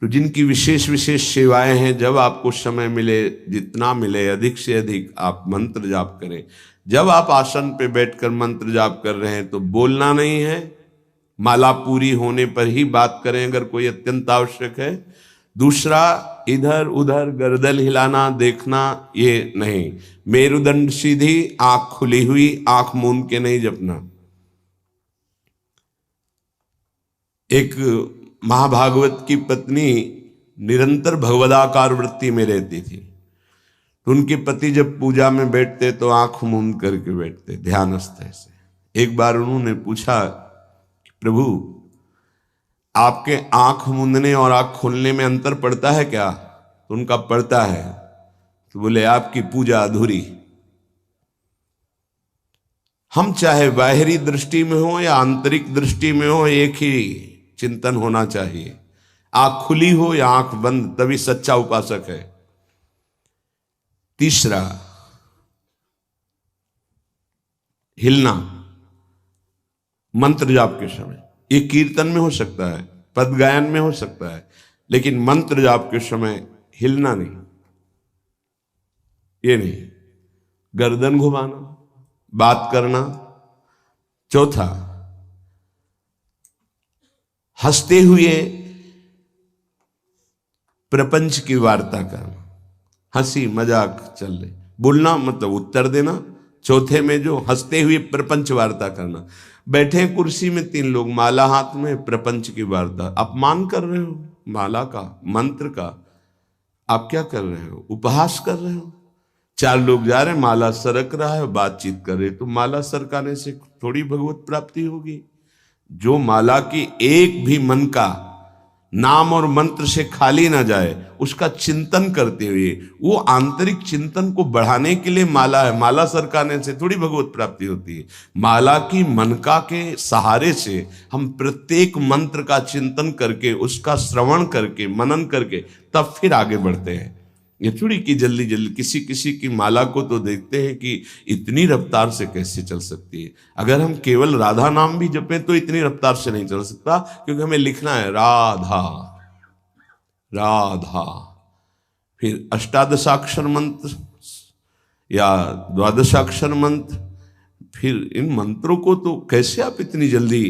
तो जिनकी विशेष विशेष सेवाएं हैं, जब आपको समय मिले, जितना मिले अधिक से अधिक आप मंत्र जाप करें। जब आप आसन पे बैठकर मंत्र जाप कर रहे हैं तो बोलना नहीं है, माला पूरी होने पर ही बात करें अगर कोई अत्यंत आवश्यक है। दूसरा, इधर उधर गर्दन हिलाना, देखना, ये नहीं। मेरुदंड सीधी, आंख खुली हुई, आंख मूंद के नहीं जपना। एक महाभागवत की पत्नी निरंतर भगवदाकार वृत्ति में रहती थी, तो उनके पति जब पूजा में बैठते तो आंख मूंद करके बैठते ध्यानस्थ से। एक बार उन्होंने पूछा, प्रभु आपके आंख मूंदने और आंख खोलने में अंतर पड़ता है क्या? तो उनका पड़ता है। तो बोले आपकी पूजा अधूरी। हम चाहे बाहरी दृष्टि में हो या आंतरिक दृष्टि में हो, एक ही चिंतन होना चाहिए। आंख खुली हो या आंख बंद, तभी सच्चा उपासक है। तीसरा, हिलना मंत्र जाप के समय, ये कीर्तन में हो सकता है, पद गायन में हो सकता है, लेकिन मंत्र जाप के समय हिलना नहीं, ये नहीं। गर्दन घुमाना, बात करना। चौथा, हंसते हुए प्रपंच की वार्ता करना, हंसी मजाक चल रही, बोलना मतलब उत्तर देना। चौथे में जो हंसते हुए प्रपंच वार्ता करना, बैठे कुर्सी में 3 लोग, माला हाथ में, प्रपंच की वार्ता। अपमान कर रहे हो माला का, मंत्र का, आप क्या कर रहे हो? उपहास कर रहे हो। 4 लोग जा रहे हैं, माला सरक रहा है, बातचीत कर रहे, तो माला सरकाने से थोड़ी भगवत प्राप्ति होगी। जो माला की एक भी मन का नाम और मंत्र से खाली ना जाए, उसका चिंतन करते हुए, वो आंतरिक चिंतन को बढ़ाने के लिए माला है। माला सरकाने से थोड़ी भगवत प्राप्ति होती है। माला की मनका के सहारे से हम प्रत्येक मंत्र का चिंतन करके, उसका श्रवण करके, मनन करके तब फिर आगे बढ़ते हैं। ये थोड़ी कि जल्दी जल्दी, किसी किसी की माला को तो देखते हैं कि इतनी रफ्तार से कैसे चल सकती है। अगर हम केवल राधा नाम भी जपें तो इतनी रफ्तार से नहीं चल सकता, क्योंकि हमें लिखना है राधा राधा। फिर अष्टादशाक्षर मंत्र या द्वादशाक्षर मंत्र, फिर इन मंत्रों को तो कैसे आप इतनी जल्दी,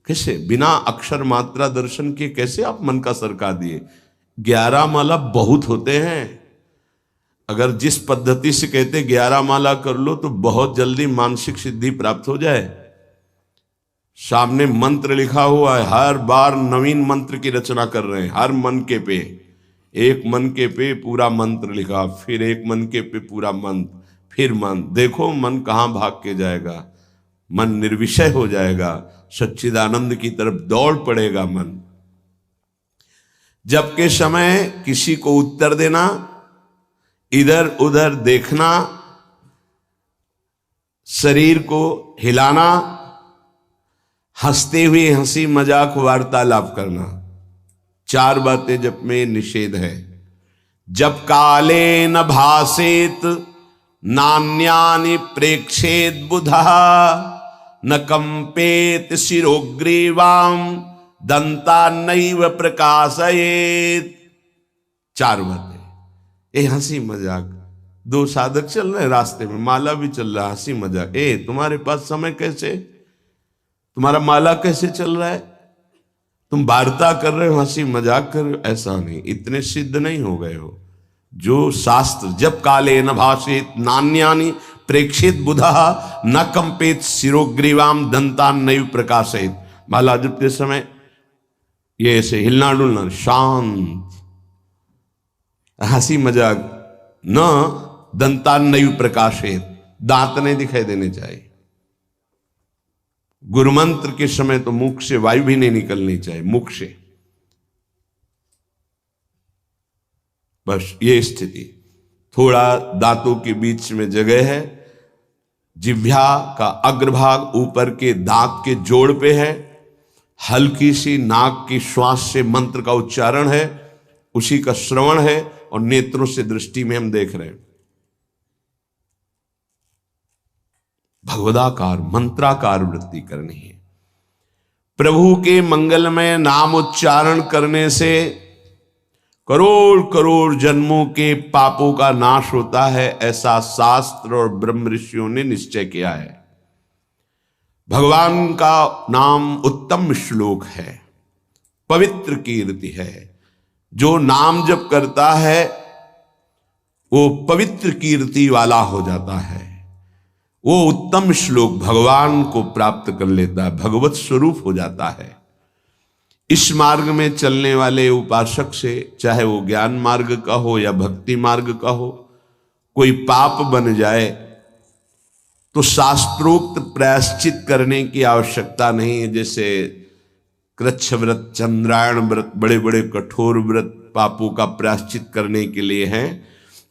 कैसे बिना अक्षर मात्रा दर्शन के कैसे आप मन का सरका दिए? 11 माला बहुत होते हैं। अगर जिस पद्धति से कहते 11 माला कर लो तो बहुत जल्दी मानसिक सिद्धि प्राप्त हो जाए। सामने मंत्र लिखा हुआ है, हर बार नवीन मंत्र की रचना कर रहे हैं, हर मन के पे, एक मन के पे पूरा मंत्र लिखा, फिर एक मन के पे पूरा मंत्र, फिर मन। देखो मन कहां भाग के जाएगा, मन निर्विषय हो जाएगा, सच्चिदानंद की तरफ दौड़ पड़ेगा मन। जब के समय किसी को उत्तर देना, इधर उधर देखना, शरीर को हिलाना, हंसते हुए हंसी मजाक वार्तालाप करना, 4 बातें जब में निषेध है। जब काले न भासेत नान्यानि प्रेक्षेत बुधा, न कंपेत शिरोग्रीवाम दंता नैव प्रकाशयेत। 4 बातें। ए हंसी मजाक, 2 साधक चल रहे हैं रास्ते में, माला भी चल रहा है, हंसी मजाक। ए तुम्हारे पास समय कैसे, तुम्हारा माला कैसे चल रहा है, तुम वार्ता कर रहे हो, हंसी मजाक कर रहे हो, ऐसा नहीं, इतने सिद्ध नहीं हो गए हो। जो शास्त्र, जब काले न भाषेत नान्यानि प्रेक्षित बुधा न कंपेत शिरोग्रीवाम दंतान नैव प्रकाशयेत। माला जपते समय ये ऐसे हिलना डुलना, शांत, हंसी मजाक, न दंतान नैव प्रकाशयेत, दांत नहीं दिखाई देने चाहिए। गुरुमंत्र के समय तो मुख से वायु भी नहीं निकलनी चाहिए, मुख से। बस ये स्थिति। थोड़ा दांतों के बीच में जगह है, जिह्वा का अग्रभाग ऊपर के दांत के जोड़ पे है, हल्की सी नाक की श्वास से मंत्र का उच्चारण है, उसी का श्रवण है, और नेत्रों से दृष्टि में हम देख रहे हैं। भगवदाकार मंत्राकार वृत्ति करनी है। प्रभु के मंगलमय नाम उच्चारण करने से करोड़ करोड़ जन्मों के पापों का नाश होता है, ऐसा शास्त्र और ब्रह्म ऋषियों ने निश्चय किया है। भगवान का नाम उत्तम श्लोक है, पवित्र कीर्ति है। जो नाम जप करता है वो पवित्र कीर्ति वाला हो जाता है, वो उत्तम श्लोक भगवान को प्राप्त कर लेता है, भगवत स्वरूप हो जाता है। इस मार्ग में चलने वाले उपासक से, चाहे वो ज्ञान मार्ग का हो या भक्ति मार्ग का हो, कोई पाप बन जाए तो शास्त्रोक्त प्रायश्चित करने की आवश्यकता नहीं है। जैसे कृच्छ व्रत, चंद्रायण व्रत, बड़े बड़े कठोर व्रत पापों का प्रायश्चित करने के लिए हैं,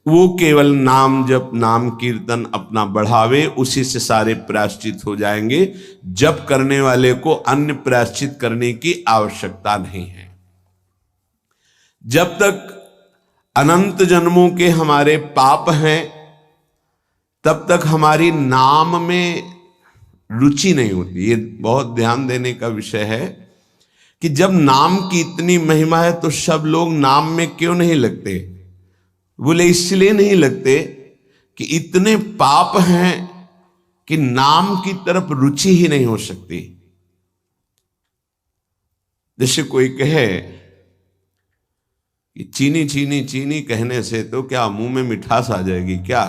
वो केवल नाम जप, नाम कीर्तन अपना बढ़ावे, उसी से सारे प्रायश्चित हो जाएंगे। जप करने वाले को अन्य प्रायश्चित करने की आवश्यकता नहीं है। जब तक अनंत जन्मों के हमारे पाप हैं, तब तक हमारी नाम में रुचि नहीं होती। ये बहुत ध्यान देने का विषय है कि जब नाम की इतनी महिमा है तो सब लोग नाम में क्यों नहीं लगते? बोले इसलिए नहीं लगते कि इतने पाप हैं कि नाम की तरफ रुचि ही नहीं हो सकती। जैसे कोई कहे कि चीनी चीनी चीनी कहने से तो क्या मुंह में मिठास आ जाएगी क्या?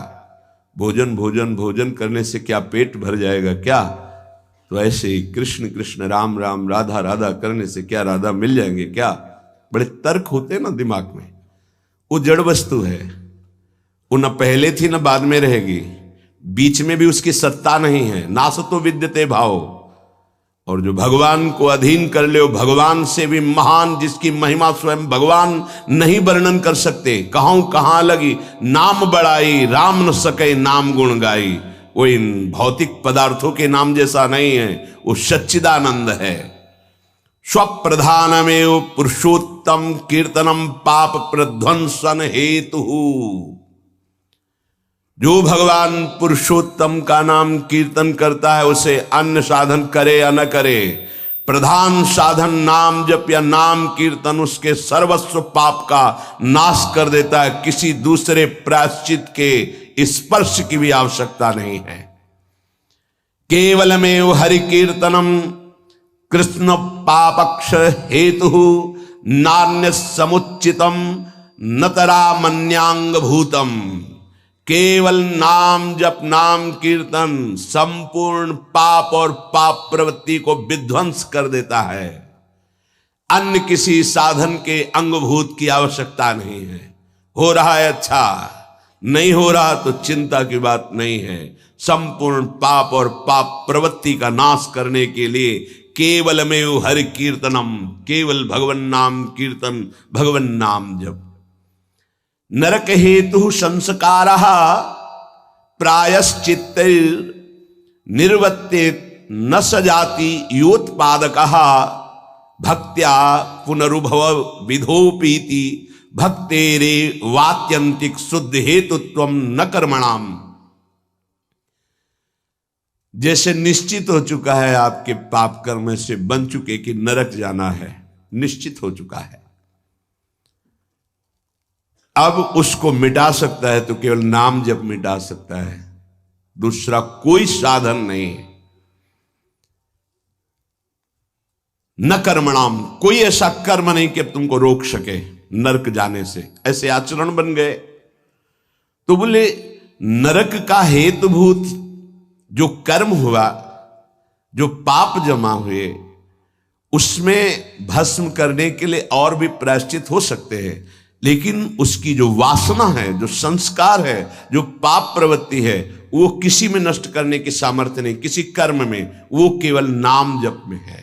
भोजन भोजन भोजन करने से क्या पेट भर जाएगा क्या? तो ऐसे ही कृष्ण कृष्ण राम राम राधा राधा करने से क्या राधा मिल जाएंगे क्या? बड़े तर्क होते हैं ना दिमाग में। वो जड़ वस्तु है, वो न पहले थी न बाद में रहेगी, बीच में भी उसकी सत्ता नहीं है। नासतो विद्यते भाव। और जो भगवान को अधीन कर ले, भगवान से भी महान, जिसकी महिमा स्वयं भगवान नहीं वर्णन कर सकते। कहूं कहां लगी नाम बड़ाई, राम न सके नाम गुण गाई। वो इन भौतिक पदार्थों के नाम जैसा नहीं है, वो सच्चिदानंद है। स्वप्रधानमेव पुरुषोत्तम कीर्तनम पाप प्रध्वंसन हेतु। जो भगवान पुरुषोत्तम का नाम कीर्तन करता है, उसे अन्य साधन करे या न करे, प्रधान साधन नाम जप या नाम कीर्तन उसके सर्वस्व पाप का नाश कर देता है। किसी दूसरे प्रायश्चित के स्पर्श की भी आवश्यकता नहीं है। केवलमेव हरि कीर्तनम कृष्ण पापक्ष हेतु नान्य समुचितम नतरा मन्यांग भूतम। केवल नाम जप नाम कीर्तन संपूर्ण पाप और पाप प्रवृत्ति को विध्वंस कर देता है। अन्य किसी साधन के अंगभूत की आवश्यकता नहीं है। हो रहा है अच्छा, नहीं हो रहा तो चिंता की बात नहीं है। संपूर्ण पाप और पाप प्रवृत्ति का नाश करने के लिए केवलमेव हरि कीर्तनम, केवल भगवन नाम कीर्तन, भगवन नाम जप। नरक हेतु संस्कार प्रायश्चित निर्वत्ते न सजाति योत्पादक भक्त्या पुनरुभव विधोपीति भक्तेरे वात्यंतिक शुद्ध हेतुत्व न कर्मणाम। जैसे निश्चित हो चुका है आपके पाप कर्म से बन चुके कि नरक जाना है, निश्चित हो चुका है। अब उसको मिटा सकता है तो केवल नाम जप मिटा सकता है, दूसरा कोई साधन नहीं। न कर्मणाम, कोई ऐसा कर्म नहीं कि अब तुमको रोक सके नरक जाने से। ऐसे आचरण बन गए तो बोले नरक का हेतुभूत जो कर्म हुआ, जो पाप जमा हुए, उसमें भस्म करने के लिए और भी प्रायश्चित हो सकते हैं, लेकिन उसकी जो वासना है, जो संस्कार है, जो पाप प्रवृत्ति है, वो किसी में नष्ट करने की सामर्थ्य नहीं, किसी कर्म में। वो केवल नाम जप में है।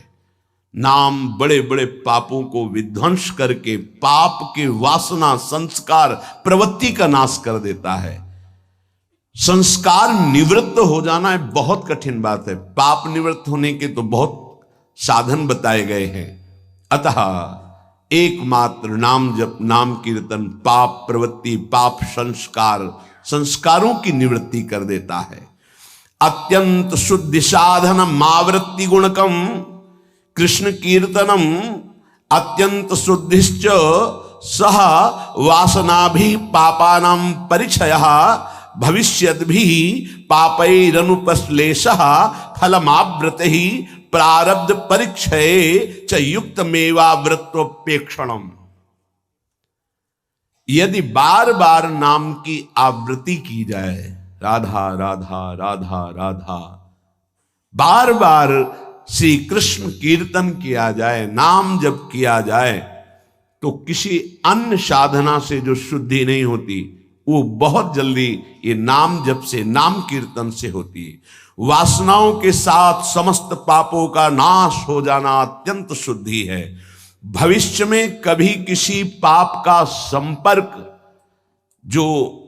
नाम बड़े बड़े पापों को विध्वंस करके पाप के वासना संस्कार प्रवृत्ति का नाश कर देता है। संस्कार निवृत्त हो जाना है बहुत कठिन बात है। पाप निवृत्त होने के तो बहुत साधन बताए गए हैं। अतः एकमात्र नाम जप नाम कीर्तन पाप प्रवृत्ति पाप संस्कारों की निवृत्ति कर देता है। अत्यंत शुद्धि साधन मावृत्ति गुणकम कृष्ण कीर्तनम अत्यंत शुद्धिश्च सह वासना भी पापानां परिचय भविष्यद् भी पापैरनुपश्लेष फलमाव्रत ही प्रारब्ध परिक्षये च युक्त मेवावृत्तोपेक्षणम। यदि बार बार नाम की आवृत्ति की जाए, राधा राधा राधा राधा, बार बार श्री कृष्ण कीर्तन किया जाए, नाम जप किया जाए, तो किसी अन्य साधना से जो शुद्धि नहीं होती वो बहुत जल्दी ये नाम जप से नाम कीर्तन से होती है। वासनाओं के साथ समस्त पापों का नाश हो जाना अत्यंत शुद्धि है। भविष्य में कभी किसी पाप का संपर्क जो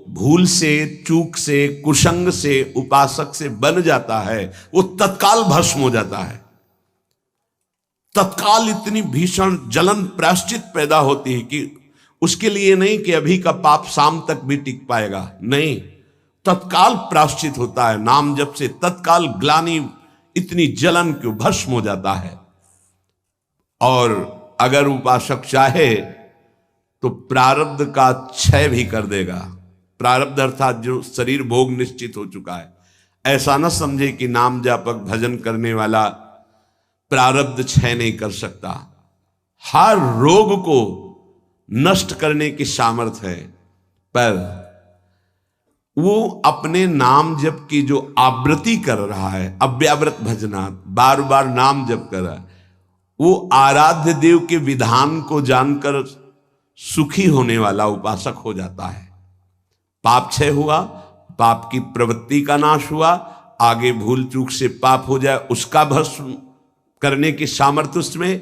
भूल से, चूक से, कुसंग से, उपासक से बन जाता है, वो तत्काल भस्म हो जाता है। तत्काल इतनी भीषण जलन प्रायश्चित पैदा होती है कि उसके लिए नहीं कि अभी का पाप शाम तक भी टिक पाएगा, नहीं, तत्काल प्रायश्चित होता है। नाम जप से तत्काल ग्लानि इतनी जलन क्यों, भस्म हो जाता है। और अगर उपासक चाहे तो प्रारब्ध का क्षय भी कर देगा। प्रारब्ध अर्थात जो शरीर भोग निश्चित हो चुका है, ऐसा न समझे कि नाम जापक भजन करने वाला प्रारब्ध क्षय नहीं कर सकता। हर रोग को नष्ट करने की सामर्थ्य है, पर वो अपने नाम जप की जो आवृत्ति कर रहा है, अव्याव्रत भजनात्, बार बार नाम जप कर रहा है, वो आराध्य देव के विधान को जानकर सुखी होने वाला उपासक हो जाता है। पाप क्षय हुआ, पाप की प्रवृत्ति का नाश हुआ, आगे भूल चूक से पाप हो जाए उसका भस्म करने की सामर्थ्य उसमें,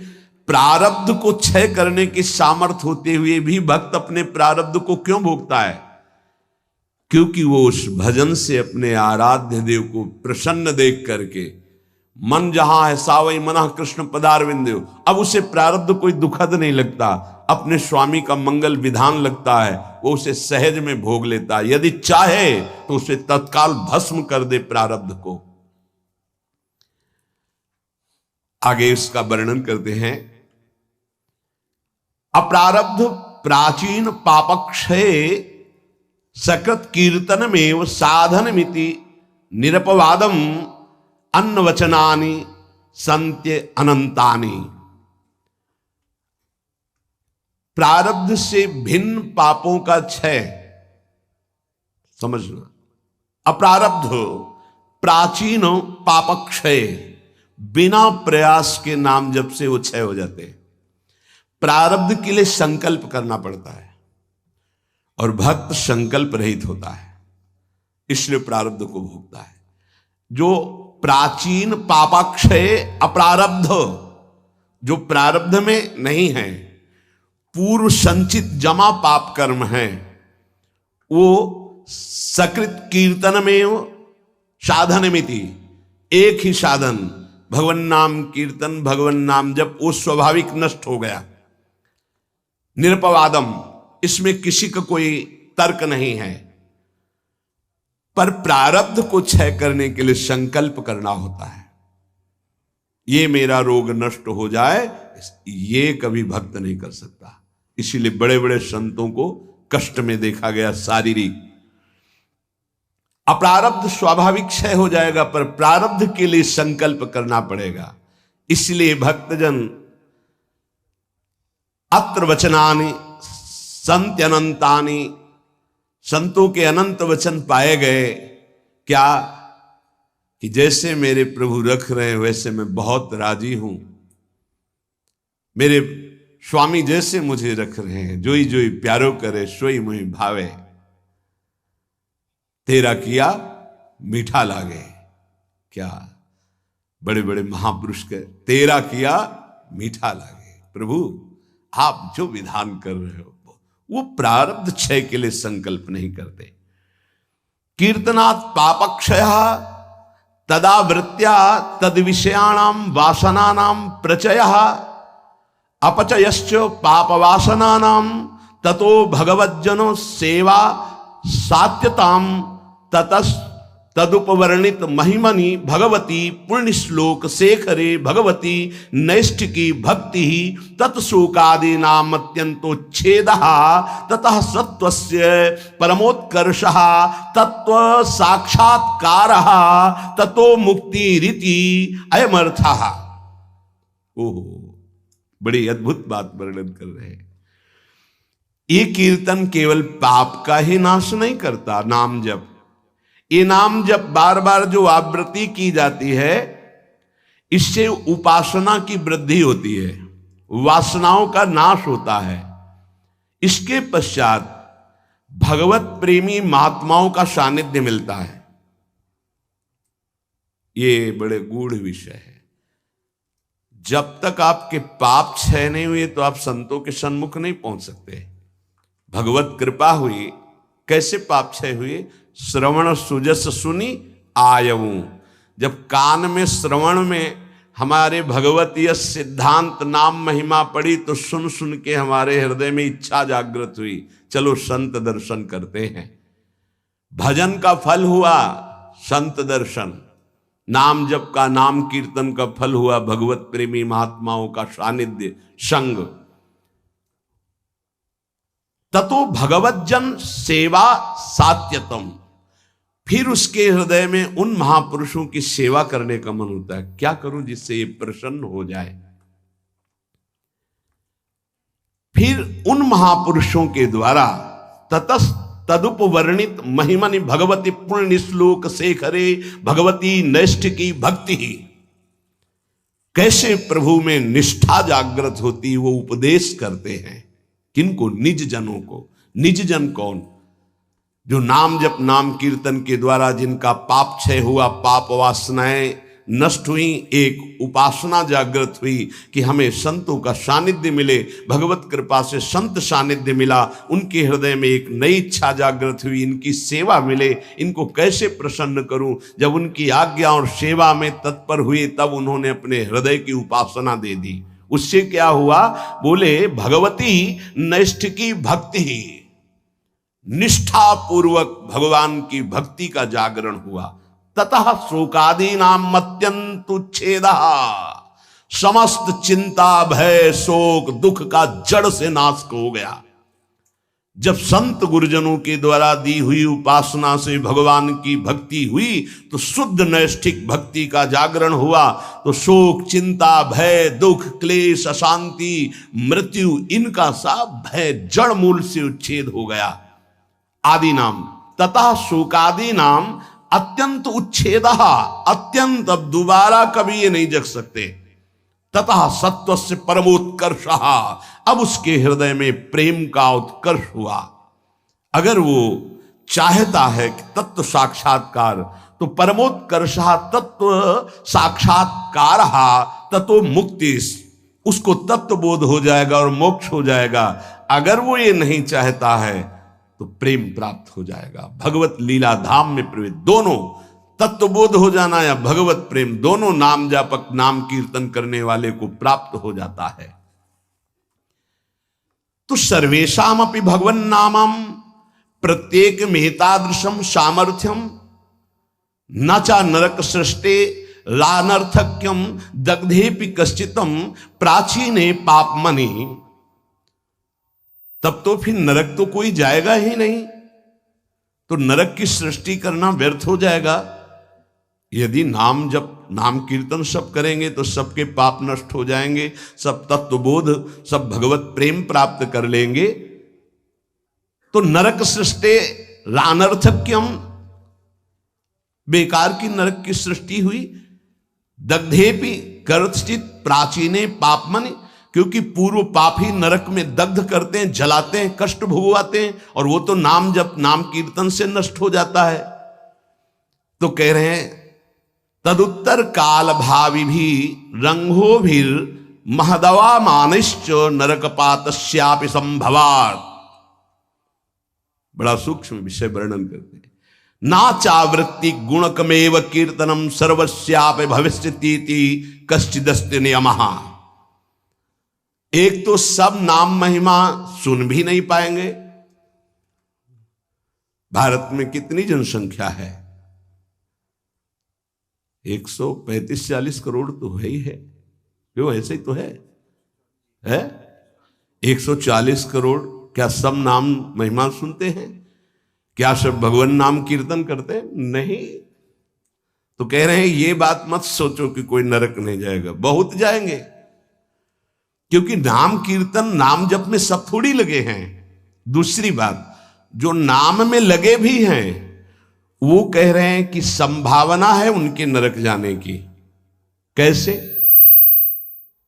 प्रारब्ध को क्षय करने की सामर्थ्य होते हुए भी भक्त अपने प्रारब्ध को क्यों भोगता है? क्योंकि वो उस भजन से अपने आराध्य देव को प्रसन्न देख करके, मन जहां है सावई मना कृष्ण पदारविंदेव, अब उसे प्रारब्ध कोई दुखद नहीं लगता, अपने स्वामी का मंगल विधान लगता है, वो उसे सहज में भोग लेता है। यदि चाहे तो उसे तत्काल भस्म कर दे प्रारब्ध को। आगे इसका वर्णन करते हैं। अप्रारब्ध प्राचीन पापक्षय सकृत कीर्तनमेव साधनमिति निरपवादम अन्नवचनानि संत्य अनंतानि। प्रारब्ध से भिन्न पापों का क्षय समझना। अप्रारब्ध प्राचीन पापक्षय, बिना प्रयास के नाम जप से वो क्षय हो जाते हैं। प्रारब्ध के लिए संकल्प करना पड़ता है और भक्त संकल्प रहित होता है, इसलिए प्रारब्ध को भोगता है। जो प्राचीन पापाक्षय अप्रारब्ध, जो प्रारब्ध में नहीं है, पूर्व संचित जमा पाप कर्म है, वो सकृत कीर्तन में साधनमिति, एक ही साधन भगवन नाम कीर्तन, भगवन नाम जब वो स्वाभाविक नष्ट हो गया। निरपवादम, इसमें किसी का कोई तर्क नहीं है, पर प्रारब्ध को क्षय करने के लिए संकल्प करना होता है। ये मेरा रोग नष्ट हो जाए, ये कभी भक्त नहीं कर सकता। इसीलिए बड़े बड़े संतों को कष्ट में देखा गया, शारीरिक। अप्रारब्ध स्वाभाविक क्षय हो जाएगा, पर प्रारब्ध के लिए संकल्प करना पड़ेगा। इसलिए भक्तजन अत्र वचनानि संत्यनंतानि, संतों के अनंत वचन पाए गए। क्या कि जैसे मेरे प्रभु रख रहे हैं वैसे मैं बहुत राजी हूं, मेरे स्वामी जैसे मुझे रख रहे हैं, जोई जोई प्यारो करे सोई मुहि भावे, तेरा किया मीठा लागे। क्या बड़े बड़े महापुरुष के तेरा किया मीठा लागे। प्रभु आप जो विधान कर रहे हो वो प्रारब्ध क्षय के लिए संकल्प नहीं करते। कीर्तनात् पापक्षय तदावृत्या तद विषयाणाम वासनानाम प्रचयः अपचयश्च पापवासनानाम ततो भगवज्जनो सेवा सात्यताम ततस् तदुपवर्णित महिमनि भगवती पुण्य श्लोक शेखरे भगवती नैष्ठिकी भक्ति तत्शोकादि नाम अत्यंतोच्छेदः ततः सत्वस्य परमोत्कर्षः तत्व साक्षात्कारः ततो मुक्ति रीति अयमर्थः। ओहो, बड़ी अद्भुत बात वर्णन कर रहे हैं। ये कीर्तन केवल पाप का ही नाश नहीं करता, नाम जप, ये नाम जब बार बार जो आवृत्ति की जाती है, इससे उपासना की वृद्धि होती है, वासनाओं का नाश होता है। इसके पश्चात भगवत प्रेमी महात्माओं का सानिध्य मिलता है। ये बड़े गूढ़ विषय है। जब तक आपके पाप क्षय नहीं हुए तो आप संतों के सन्मुख नहीं पहुंच सकते। भगवत कृपा हुई, कैसे पाप क्षय हुए? श्रवण सुजस सुनी आयऊ, जब कान में श्रवण में हमारे भगवतीय सिद्धांत नाम महिमा पड़ी तो सुन सुन के हमारे हृदय में इच्छा जागृत हुई, चलो संत दर्शन करते हैं। भजन का फल हुआ संत दर्शन, नाम जप का, नाम कीर्तन का फल हुआ भगवत प्रेमी महात्माओं का सानिध्य, संग। ततो भगवत जन सेवा सात्यतम, फिर उसके हृदय में उन महापुरुषों की सेवा करने का मन होता है। क्या करूं जिससे ये प्रसन्न हो जाए। फिर उन महापुरुषों के द्वारा ततस तदुपवर्णित महिमनि भगवती पुण्य श्लोक शेखरे भगवती नैष्ठ की भक्ति, कैसे प्रभु में निष्ठा जागृत होती वो उपदेश करते हैं। किनको? निज जनों को। निज जन कौन? जो नाम जप नाम कीर्तन के द्वारा जिनका पाप क्षय हुआ, पाप वासनाएं नष्ट हुई, एक उपासना जागृत हुई कि हमें संतों का सानिध्य मिले, भगवत कृपा से संत सानिध्य मिला, उनके हृदय में एक नई इच्छा जागृत हुई, इनकी सेवा मिले, इनको कैसे प्रसन्न करूं। जब उनकी आज्ञा और सेवा में तत्पर हुए तब उन्होंने अपने हृदय की उपासना दे दी। उससे क्या हुआ? बोले भगवती नैष्ठ की भक्ति, निष्ठा पूर्वक भगवान की भक्ति का जागरण हुआ। ततः शोकादि नाम अत्यंत उच्छेद, समस्त चिंता भय शोक दुख का जड़ से नाश हो गया। जब संत गुरुजनों के द्वारा दी हुई उपासना से भगवान की भक्ति हुई तो शुद्ध नैष्ठिक भक्ति का जागरण हुआ, तो शोक चिंता भय दुख क्लेश अशांति मृत्यु इनका सब भय जड़ मूल से उच्छेद हो गया। आदि नाम तथा शोकादि नाम अत्यंत उच्छेद, अत्यंत, अब दोबारा कभी ये नहीं जग सकते। तथा सत्व से परमोत्कर्ष, अब उसके हृदय में प्रेम का उत्कर्ष हुआ। अगर वो चाहता है कि तत्व साक्षात्कार, तो परमोत्कर्ष तत्व साक्षात्कार तत्व मुक्ति, उसको तत्व बोध हो जाएगा और मोक्ष हो जाएगा। अगर वो ये नहीं चाहता है तो प्रेम प्राप्त हो जाएगा। भगवत लीला धाम में प्रवेश, दोनों तत्वबोध हो जाना या भगवत प्रेम, दोनों नाम जापक नाम कीर्तन करने वाले को प्राप्त हो जाता है। तो सर्वेशाम अपि भगवन नामम प्रत्येक मेतादृशम सामर्थ्यम न चा नरक सृष्टे लानर्थक्यम दग्धेपि कश्चितम प्राचीने पापमनि। तब तो फिर नरक तो कोई जाएगा ही नहीं, तो नरक की सृष्टि करना व्यर्थ हो जाएगा। यदि नाम जप नाम कीर्तन सब करेंगे तो सबके पाप नष्ट हो जाएंगे, सब तत्वबोध सब भगवत प्रेम प्राप्त कर लेंगे। तो नरक सृष्टि रानर्थक्यम, बेकार की नरक की सृष्टि हुई। दग्धेपि कर्तचित प्राचीने पापमनि, क्योंकि पूर्व पापी नरक में दग्ध करते हैं, जलाते हैं, कष्ट भोगवाते हैं, और वो तो नाम जप नाम कीर्तन से नष्ट हो जाता है। तो कह रहे हैं तदुत्तर काल भावी भी रंगो भी महदवा मानिश्च नरकपातस्यापि संभवात्। बड़ा सूक्ष्म विषय वर्णन करते हैं। ना चावृत्ति गुणकमेव कीर्तनम सर्वस्यापि भविष्यतीति कश्चिदस्ति नियमः। एक तो सब नाम महिमा सुन भी नहीं पाएंगे। भारत में कितनी जनसंख्या है? 135-40 करोड़ तो है ही है। क्यों? ऐसे ही तो है 140 करोड़। क्या सब नाम महिमा सुनते हैं? क्या सब भगवान नाम कीर्तन करते हैं? नहीं। तो कह रहे हैं ये बात मत सोचो कि कोई नरक नहीं जाएगा, बहुत जाएंगे। क्योंकि नाम कीर्तन नाम जप में सब थोड़ी लगे हैं। दूसरी बात, जो नाम में लगे भी हैं वो कह रहे हैं कि संभावना है उनके नरक जाने की। कैसे?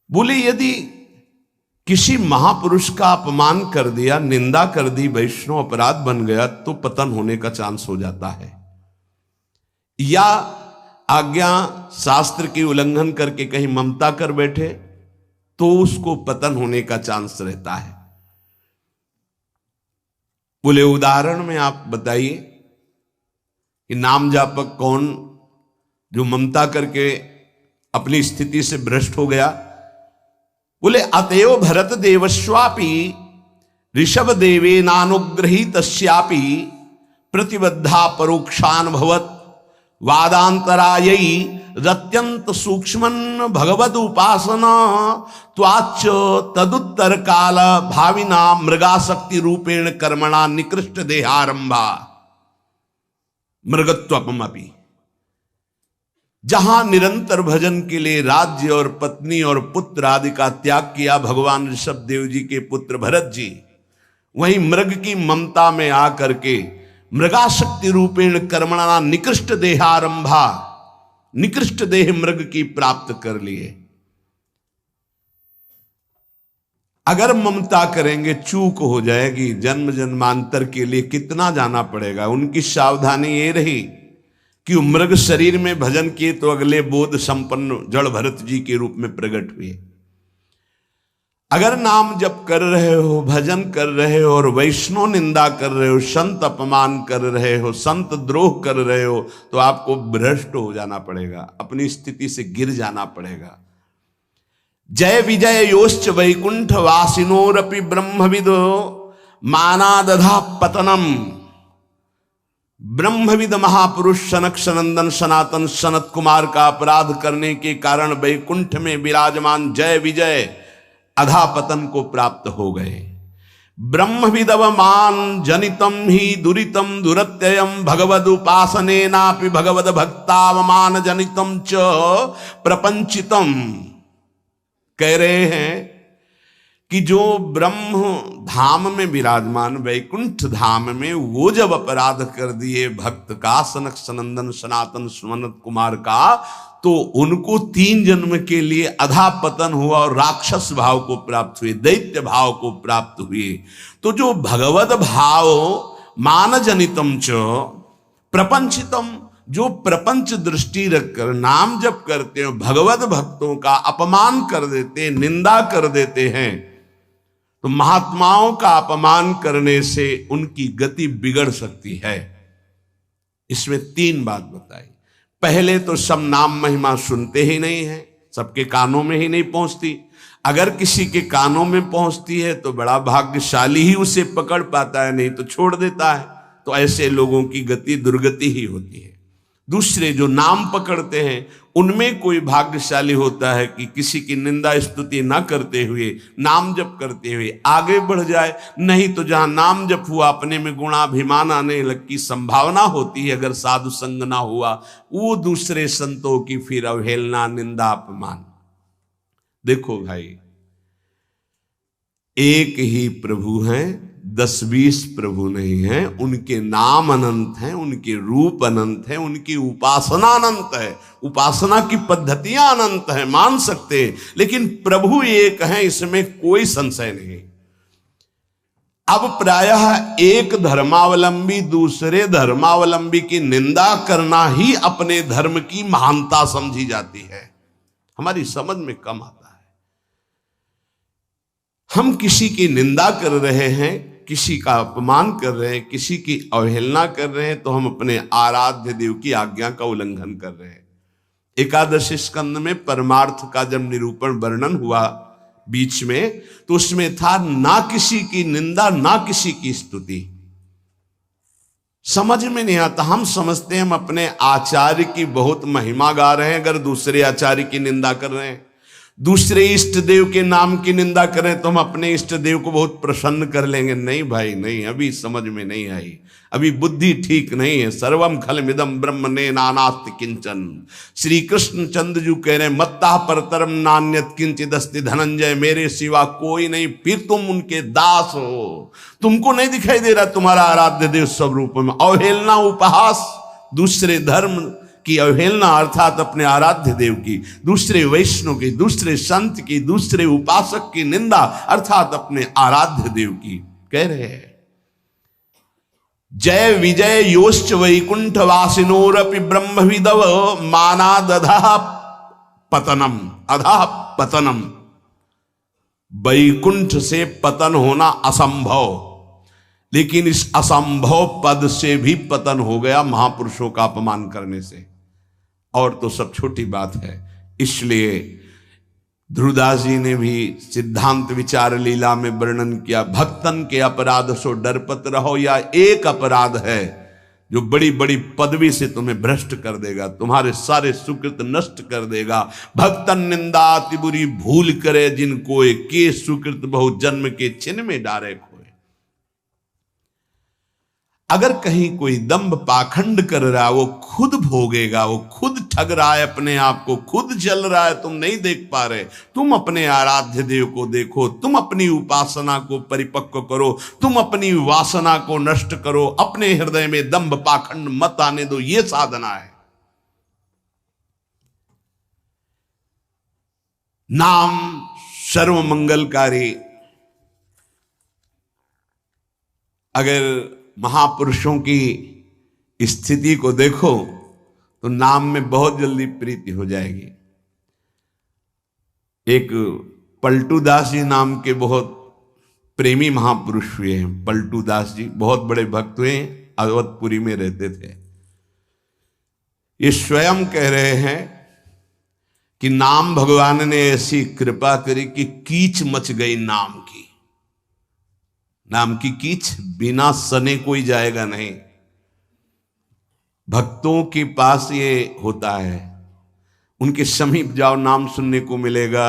बोले यदि किसी महापुरुष का अपमान कर दिया, निंदा कर दी, वैष्णव अपराध बन गया तो पतन होने का चांस हो जाता है। या आज्ञा शास्त्र की उल्लंघन करके कहीं ममता कर बैठे तो उसको पतन होने का चांस रहता है। बोले उदाहरण में आप बताइए कि नाम जापक कौन जो ममता करके अपनी स्थिति से भ्रष्ट हो गया? बोले अतएव भरत देवस्वापि ऋषभ देवेनानुग्रहीतस्यापि प्रतिबद्धा परोक्षानुभवत् वादांतरायी रत्यंत सूक्ष्मन भगवद उपासना त्वाच तदुत्तर काल भाविना मृगाशक्ति रूपेण कर्मणा निकृष्ट देहारंभा मृगत्वपमपि। जहां निरंतर भजन के लिए राज्य और पत्नी और पुत्र आदि का त्याग किया भगवान ऋषभ देव जी के पुत्र भरत जी, वहीं मृग की ममता में आकर के मृगाशक्ति रूपेण कर्मणा निकृष्ट देहारंभा, निकृष्ट देह मृग की प्राप्त कर लिए। अगर ममता करेंगे चूक हो जाएगी, जन्म जन्मांतर के लिए कितना जाना पड़ेगा। उनकी सावधानी ये रही कि मृग शरीर में भजन किए तो अगले बोध संपन्न जड़ भरत जी के रूप में प्रकट हुए। अगर नाम जप कर रहे हो, भजन कर रहे हो और वैष्णव निंदा कर रहे हो, संत अपमान कर रहे हो, संत द्रोह कर रहे हो, तो आपको भ्रष्ट हो जाना पड़ेगा, अपनी स्थिति से गिर जाना पड़ेगा। जय विजय योश्च वैकुंठ वासिनोरपि ब्रह्मविदो मानादधा पतनम। ब्रह्मविद महापुरुष सनक सनंदन सनातन सनत कुमार का अपराध करने के कारण वैकुंठ में विराजमान जय विजय अधापतन को प्राप्त हो गए। ब्रह्मविदवमान जनितम ही दुरितम दुरत्ययम भगवद उपासनेनापि भगवद भक्तावमान जनितम च प्रपंचितम। कह रहे हैं कि जो ब्रह्म धाम में विराजमान वैकुंठ धाम में वो जब अपराध कर दिए भक्त का, सनक सनंदन सनातन सुमनत कुमार का, तो उनको 3 जन्म के लिए अधापतन हुआ और राक्षस भाव को प्राप्त हुए, दैत्य भाव को प्राप्त हुए। तो जो भगवत भाव मान जनितम च प्रपंचितम, जो प्रपंच दृष्टि रखकर नाम जप करते हैं, भगवत भक्तों का अपमान कर देते, निंदा कर देते हैं, तो महात्माओं का अपमान करने से उनकी गति बिगड़ सकती है। इसमें 3 बात बताई। पहले तो सब नाम महिमा सुनते ही नहीं है, सबके कानों में ही नहीं पहुंचती। अगर किसी के कानों में पहुंचती है तो बड़ा भाग्यशाली ही उसे पकड़ पाता है, नहीं तो छोड़ देता है। तो ऐसे लोगों की गति दुर्गति ही होती है। दूसरे जो नाम पकड़ते हैं उनमें कोई भाग्यशाली होता है कि किसी की निंदा स्तुति ना करते हुए, नाम जप करते हुए आगे बढ़ जाए। नहीं तो जहां नाम जप हुआ अपने में गुणाभिमान आने की संभावना होती है, अगर साधु संग ना हुआ, वो दूसरे संतों की फिर अवहेलना, निंदा, अपमान। देखो भाई, एक ही प्रभु हैं, 10-20 प्रभु नहीं हैं। उनके नाम अनंत हैं, उनके रूप अनंत हैं, उनकी उपासना अनंत है, उपासना की पद्धतियां अनंत हैं, मान सकते हैं। लेकिन प्रभु एक हैं, इसमें कोई संशय नहीं। अब प्रायः एक धर्मावलंबी दूसरे धर्मावलंबी की निंदा करना ही अपने धर्म की महानता समझी जाती है। हमारी समझ में कम आता है। हम किसी की निंदा कर रहे हैं, किसी का अपमान कर रहे हैं, किसी की अवहेलना कर रहे हैं, तो हम अपने आराध्य देव की आज्ञा का उल्लंघन कर रहे हैं। एकादश स्कंद में परमार्थ का जब निरूपण वर्णन हुआ बीच में, तो उसमें था ना किसी की निंदा ना किसी की स्तुति। समझ में नहीं आता। हम समझते हैं हम अपने आचार्य की बहुत महिमा गा रहे हैं, अगर दूसरे आचार्य की निंदा कर रहे हैं, दूसरे इष्ट देव के नाम की निंदा करें तो हम अपने इष्ट देव को बहुत प्रसन्न कर लेंगे। नहीं भाई नहीं, अभी समझ में नहीं आई, अभी बुद्धि ठीक नहीं है। सर्वम खलमिदम ब्रह्म ने नानास्ति किंचन। श्री कृष्ण चंद्र जी कह रहे हैं मत्ता परतरम नान्यत किंचिदस्ति धनंजय, मेरे सिवा कोई नहीं, फिर तुम उनके दास हो। तुमको नहीं दिखाई दे रहा तुम्हारा आराध्य देव स्वरूप में? अवहेलना, उपहास, दूसरे धर्म की अवहेलना अर्थात अपने आराध्य देव की, दूसरे वैष्णव की, दूसरे संत की, दूसरे उपासक की निंदा अर्थात अपने आराध्य देव की। कह रहे हैं जय विजय योश्च वैकुंठ वासिनोरपि ब्रह्मविदव मानादधा पतनम। अधा पतनम, वैकुंठ से पतन होना असंभव, लेकिन इस असंभव पद से भी पतन हो गया महापुरुषों का अपमान करने से। और तो सब छोटी बात है। इसलिए ध्रुवदास जी ने भी सिद्धांत विचार लीला में वर्णन किया, भक्तन के अपराध सो डरपत रहो, या एक अपराध है जो बड़ी बड़ी पदवी से तुम्हें भ्रष्ट कर देगा, तुम्हारे सारे सुकृत नष्ट कर देगा। भक्तन निंदा अति बुरी भूल करे जिन कोय, के सुकृत बहु जन्म के छिन में डारे खोए। अगर कहीं कोई दंभ पाखंड कर रहा है, वो खुद भोगेगा, वो खुद ठग रहा है अपने आप को, खुद जल रहा है, तुम नहीं देख पा रहे। तुम अपने आराध्य देव को देखो, तुम अपनी उपासना को परिपक्व करो, तुम अपनी वासना को नष्ट करो, अपने हृदय में दंभ पाखंड मत आने दो। ये साधना है। नाम सर्व मंगलकारी। अगर महापुरुषों की स्थिति को देखो तो नाम में बहुत जल्दी प्रीति हो जाएगी। एक पलटू दास जी नाम के बहुत प्रेमी महापुरुष हुए हैं। पलटू दास जी बहुत बड़े भक्त हुए, अवधपुरी में रहते थे। ये स्वयं कह रहे हैं कि नाम भगवान ने ऐसी कृपा करी कि कीच मच गई नाम की। नाम की कीच, बिना सने कोई जाएगा नहीं। भक्तों के पास ये होता है, उनके समीप जाओ, नाम सुनने को मिलेगा,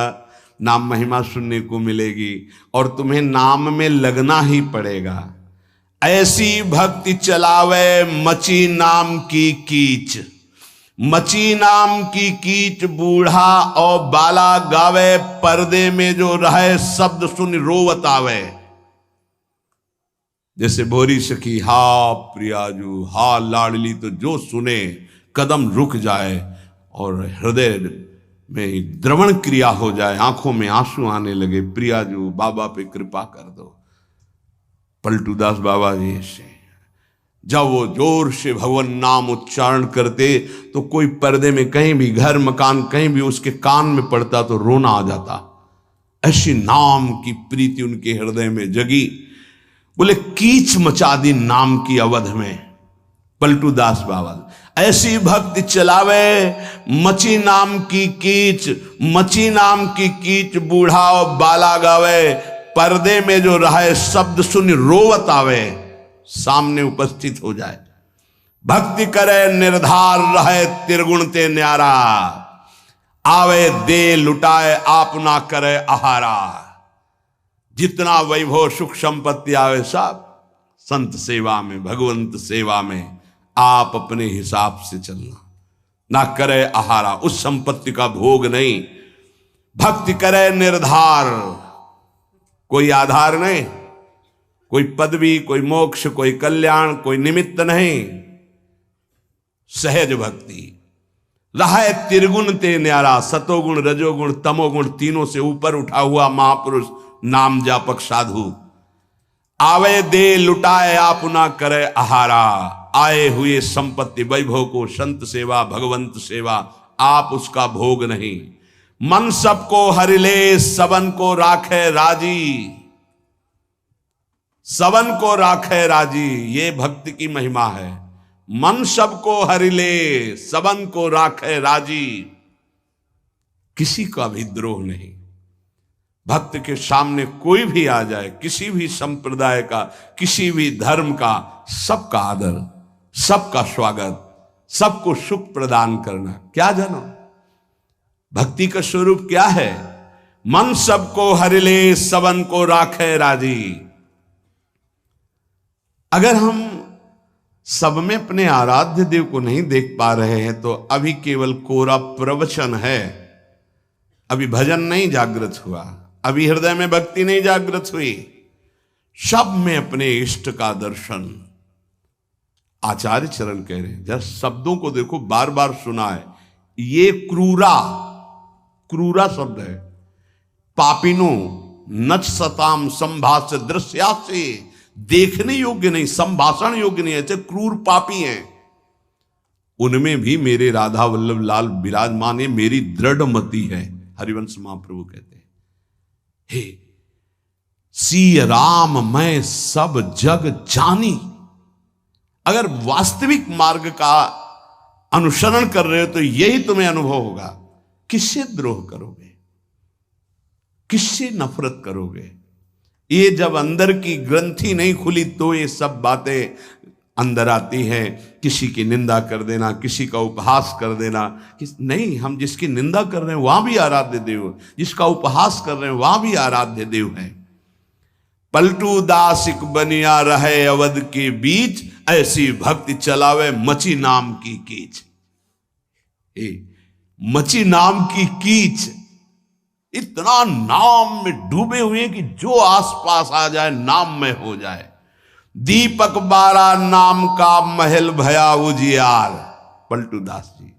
नाम महिमा सुनने को मिलेगी, और तुम्हें नाम में लगना ही पड़ेगा। ऐसी भक्ति चलावे मची नाम की कीच, मची नाम की कीच बूढ़ा और बाला गावे, पर्दे में जो रहे शब्द सुन रोवत आवे। जैसे भोरी सखी हा प्रियाजू हा लाडली, तो जो सुने कदम रुक जाए और हृदय में द्रवण क्रिया हो जाए, आंखों में आंसू आने लगे। प्रियाजू बाबा पे कृपा कर दो। पलटू दास बाबा जी से जब वो जोर से भगवान नाम उच्चारण करते तो कोई पर्दे में कहीं भी, घर मकान कहीं भी उसके कान में पड़ता तो रोना आ जाता। ऐसी नाम की प्रीति उनके हृदय में जगी। बोले कीच मचा दी नाम की अवध में। पलटू दास बाबा ऐसी भक्ति चलावे मची नाम की कीच, मची नाम की कीच बूढ़ा और बाला गावे, पर्दे में जो रहे शब्द सुन रोवत आवे। सामने उपस्थित हो जाए, भक्ति करे निर्धार रहे त्रिगुण ते न्यारा, आवे दे लुटाए आप ना करे आहारा। जितना वैभव सुख संपत्ति आवे सब संत सेवा में, भगवंत सेवा में आप अपने हिसाब से चलना, ना करे आहारा, उस संपत्ति का भोग नहीं। भक्ति करे निर्धार, कोई आधार नहीं, कोई पदवी, कोई मोक्ष, कोई कल्याण, कोई निमित्त नहीं। सहज भक्ति रहा त्रिगुण ते न्यारा, सतोगुण रजोगुण तमोगुण तीनों से ऊपर उठा हुआ महापुरुष नाम जापक साधु। आवे दे लुटाए आप ना करे आहारा, आए हुए संपत्ति वैभव को संत सेवा भगवंत सेवा आप उसका भोग नहीं। मन सबको हरिले सबन को राखे राजी, सबन को राखे राजी, ये भक्ति की महिमा है। मन सबको हरिले सबन को राखे राजी, किसी का भी द्रोह नहीं। भक्त के सामने कोई भी आ जाए, किसी भी संप्रदाय का, किसी भी धर्म का, सबका आदर, सबका स्वागत, सबको सुख प्रदान करना। क्या जानो भक्ति का स्वरूप क्या है? मन सबको हरिले सबन को राखे राजी। अगर हम सब में अपने आराध्य देव को नहीं देख पा रहे हैं तो अभी केवल कोरा प्रवचन है, अभी भजन नहीं जागृत हुआ, अभी हृदय में भक्ति नहीं जागृत हुई। सब में अपने इष्ट का दर्शन। आचार्य चरण कह रहे हैं, जब शब्दों को देखो, बार बार सुना है, ये क्रूरा, क्रूरा शब्द है। पापिनो नच सताम संभाष्य दृश्यासे, देखने योग्य नहीं, संभाषण योग्य नहीं, ऐसे क्रूर पापी हैं। उनमें भी मेरे राधा वल्लभ लाल विराजमान है, मेरी दृढ़ मति है। हरिवंश महाप्रभु कहते हैं, हे सी राम मैं सब जग जानी। अगर वास्तविक मार्ग का अनुसरण कर रहे हो तो यही तुम्हें अनुभव होगा। किससे द्रोह करोगे, किससे नफरत करोगे? ये जब अंदर की ग्रंथि नहीं खुली तो ये सब बातें अंदर आती है किसी की निंदा कर देना, किसी का उपहास कर देना। नहीं, हम जिसकी निंदा कर रहे हैं वहां भी आराध्य देव, जिसका उपहास कर रहे हैं वहां भी आराध्य देव है। पलटू दासिक बनिया रहे अवध के बीच, ऐसी भक्ति चलावे मची नाम की कीच। मची नाम की कीच, इतना नाम में डूबे हुए कि जो आसपास आ जाए नाम में हो जाए। दीपक बारा नाम का महल भया उजियार, पलटू दास जी।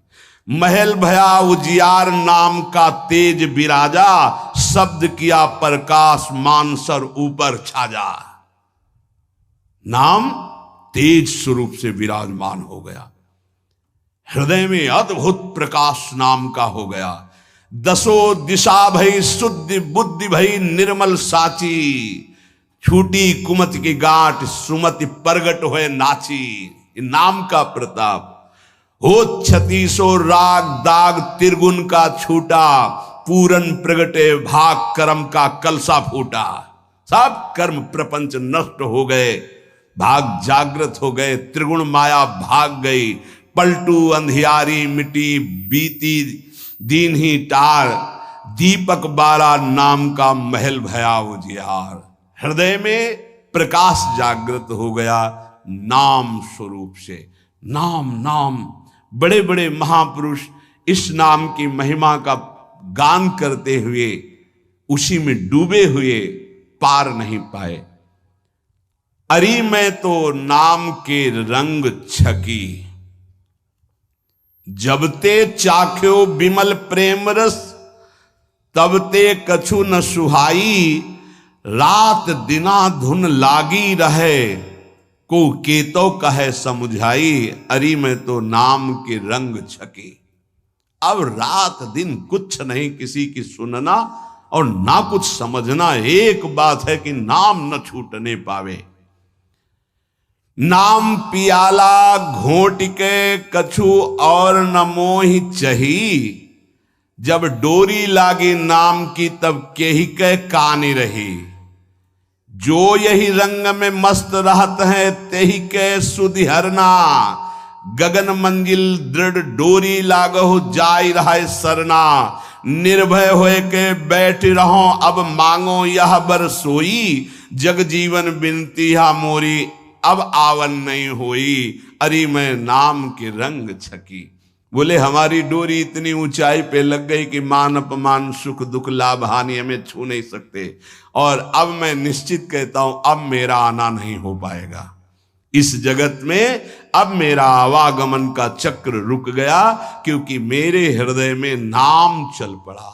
महल भया उजियार नाम का तेज विराजा, शब्द किया प्रकाश मानसर ऊपर छाजा। नाम तेज स्वरूप से विराजमान हो गया, हृदय में अद्भुत प्रकाश नाम का हो गया। दसो दिशा भई शुद्ध बुद्धि भई निर्मल साची, छूटी कुमत की गांठ सुमति प्रगट होए नाची। नाम का प्रताप हो 3600 राग दाग त्रिगुण का छूटा, पूरन प्रगटे भाग कर्म का कलसा फूटा। सब कर्म प्रपंच नष्ट हो गए, भाग जागृत हो गए, त्रिगुण माया भाग गई। पलटू अंधियारी मिटी बीती दीन ही टार, दीपक बारा नाम का महल भया उजियार। हृदय में प्रकाश जागृत हो गया नाम स्वरूप से। नाम नाम बड़े बड़े महापुरुष इस नाम की महिमा का गान करते हुए उसी में डूबे हुए पार नहीं पाए। अरी में तो नाम के रंग छकी, जब ते चाख्यो विमल प्रेम रस, तब ते कछु न सुहाई। रात दिना धुन लागी रहे, को केतो कहे समुझाई। अरी में तो नाम के रंग छके। अब रात दिन कुछ नहीं किसी की सुनना और ना कुछ समझना, एक बात है कि नाम न छूटने पावे। नाम पियाला घोट के कछु और न मोहि चही, जब डोरी लागी नाम की तब केही के कानी रही। जो यही रंग में मस्त रहत है तेही के सुधिहरना, गगन मंजिल दृढ़ डोरी लागो जाय रहा सरना। निर्भय होए के बैठ रहो अब मांगो यह बर सोई, जग जीवन बिनती हा मोरी अब आवन नहीं होई। अरे मैं नाम के रंग छकी। बोले हमारी डोरी इतनी ऊंचाई पे लग गई कि मान अपमान सुख दुख लाभ हानि हमें छू नहीं सकते, और अब मैं निश्चित कहता हूं अब मेरा आना नहीं हो पाएगा इस जगत में। अब मेरा आवागमन का चक्र रुक गया, क्योंकि मेरे हृदय में नाम चल पड़ा।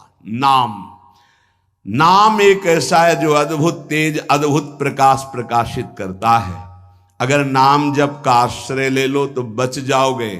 नाम एक ऐसा है जो अद्भुत तेज अद्भुत प्रकाश प्रकाशित करता है। अगर नाम जप का आश्रय ले लो तो बच जाओगे।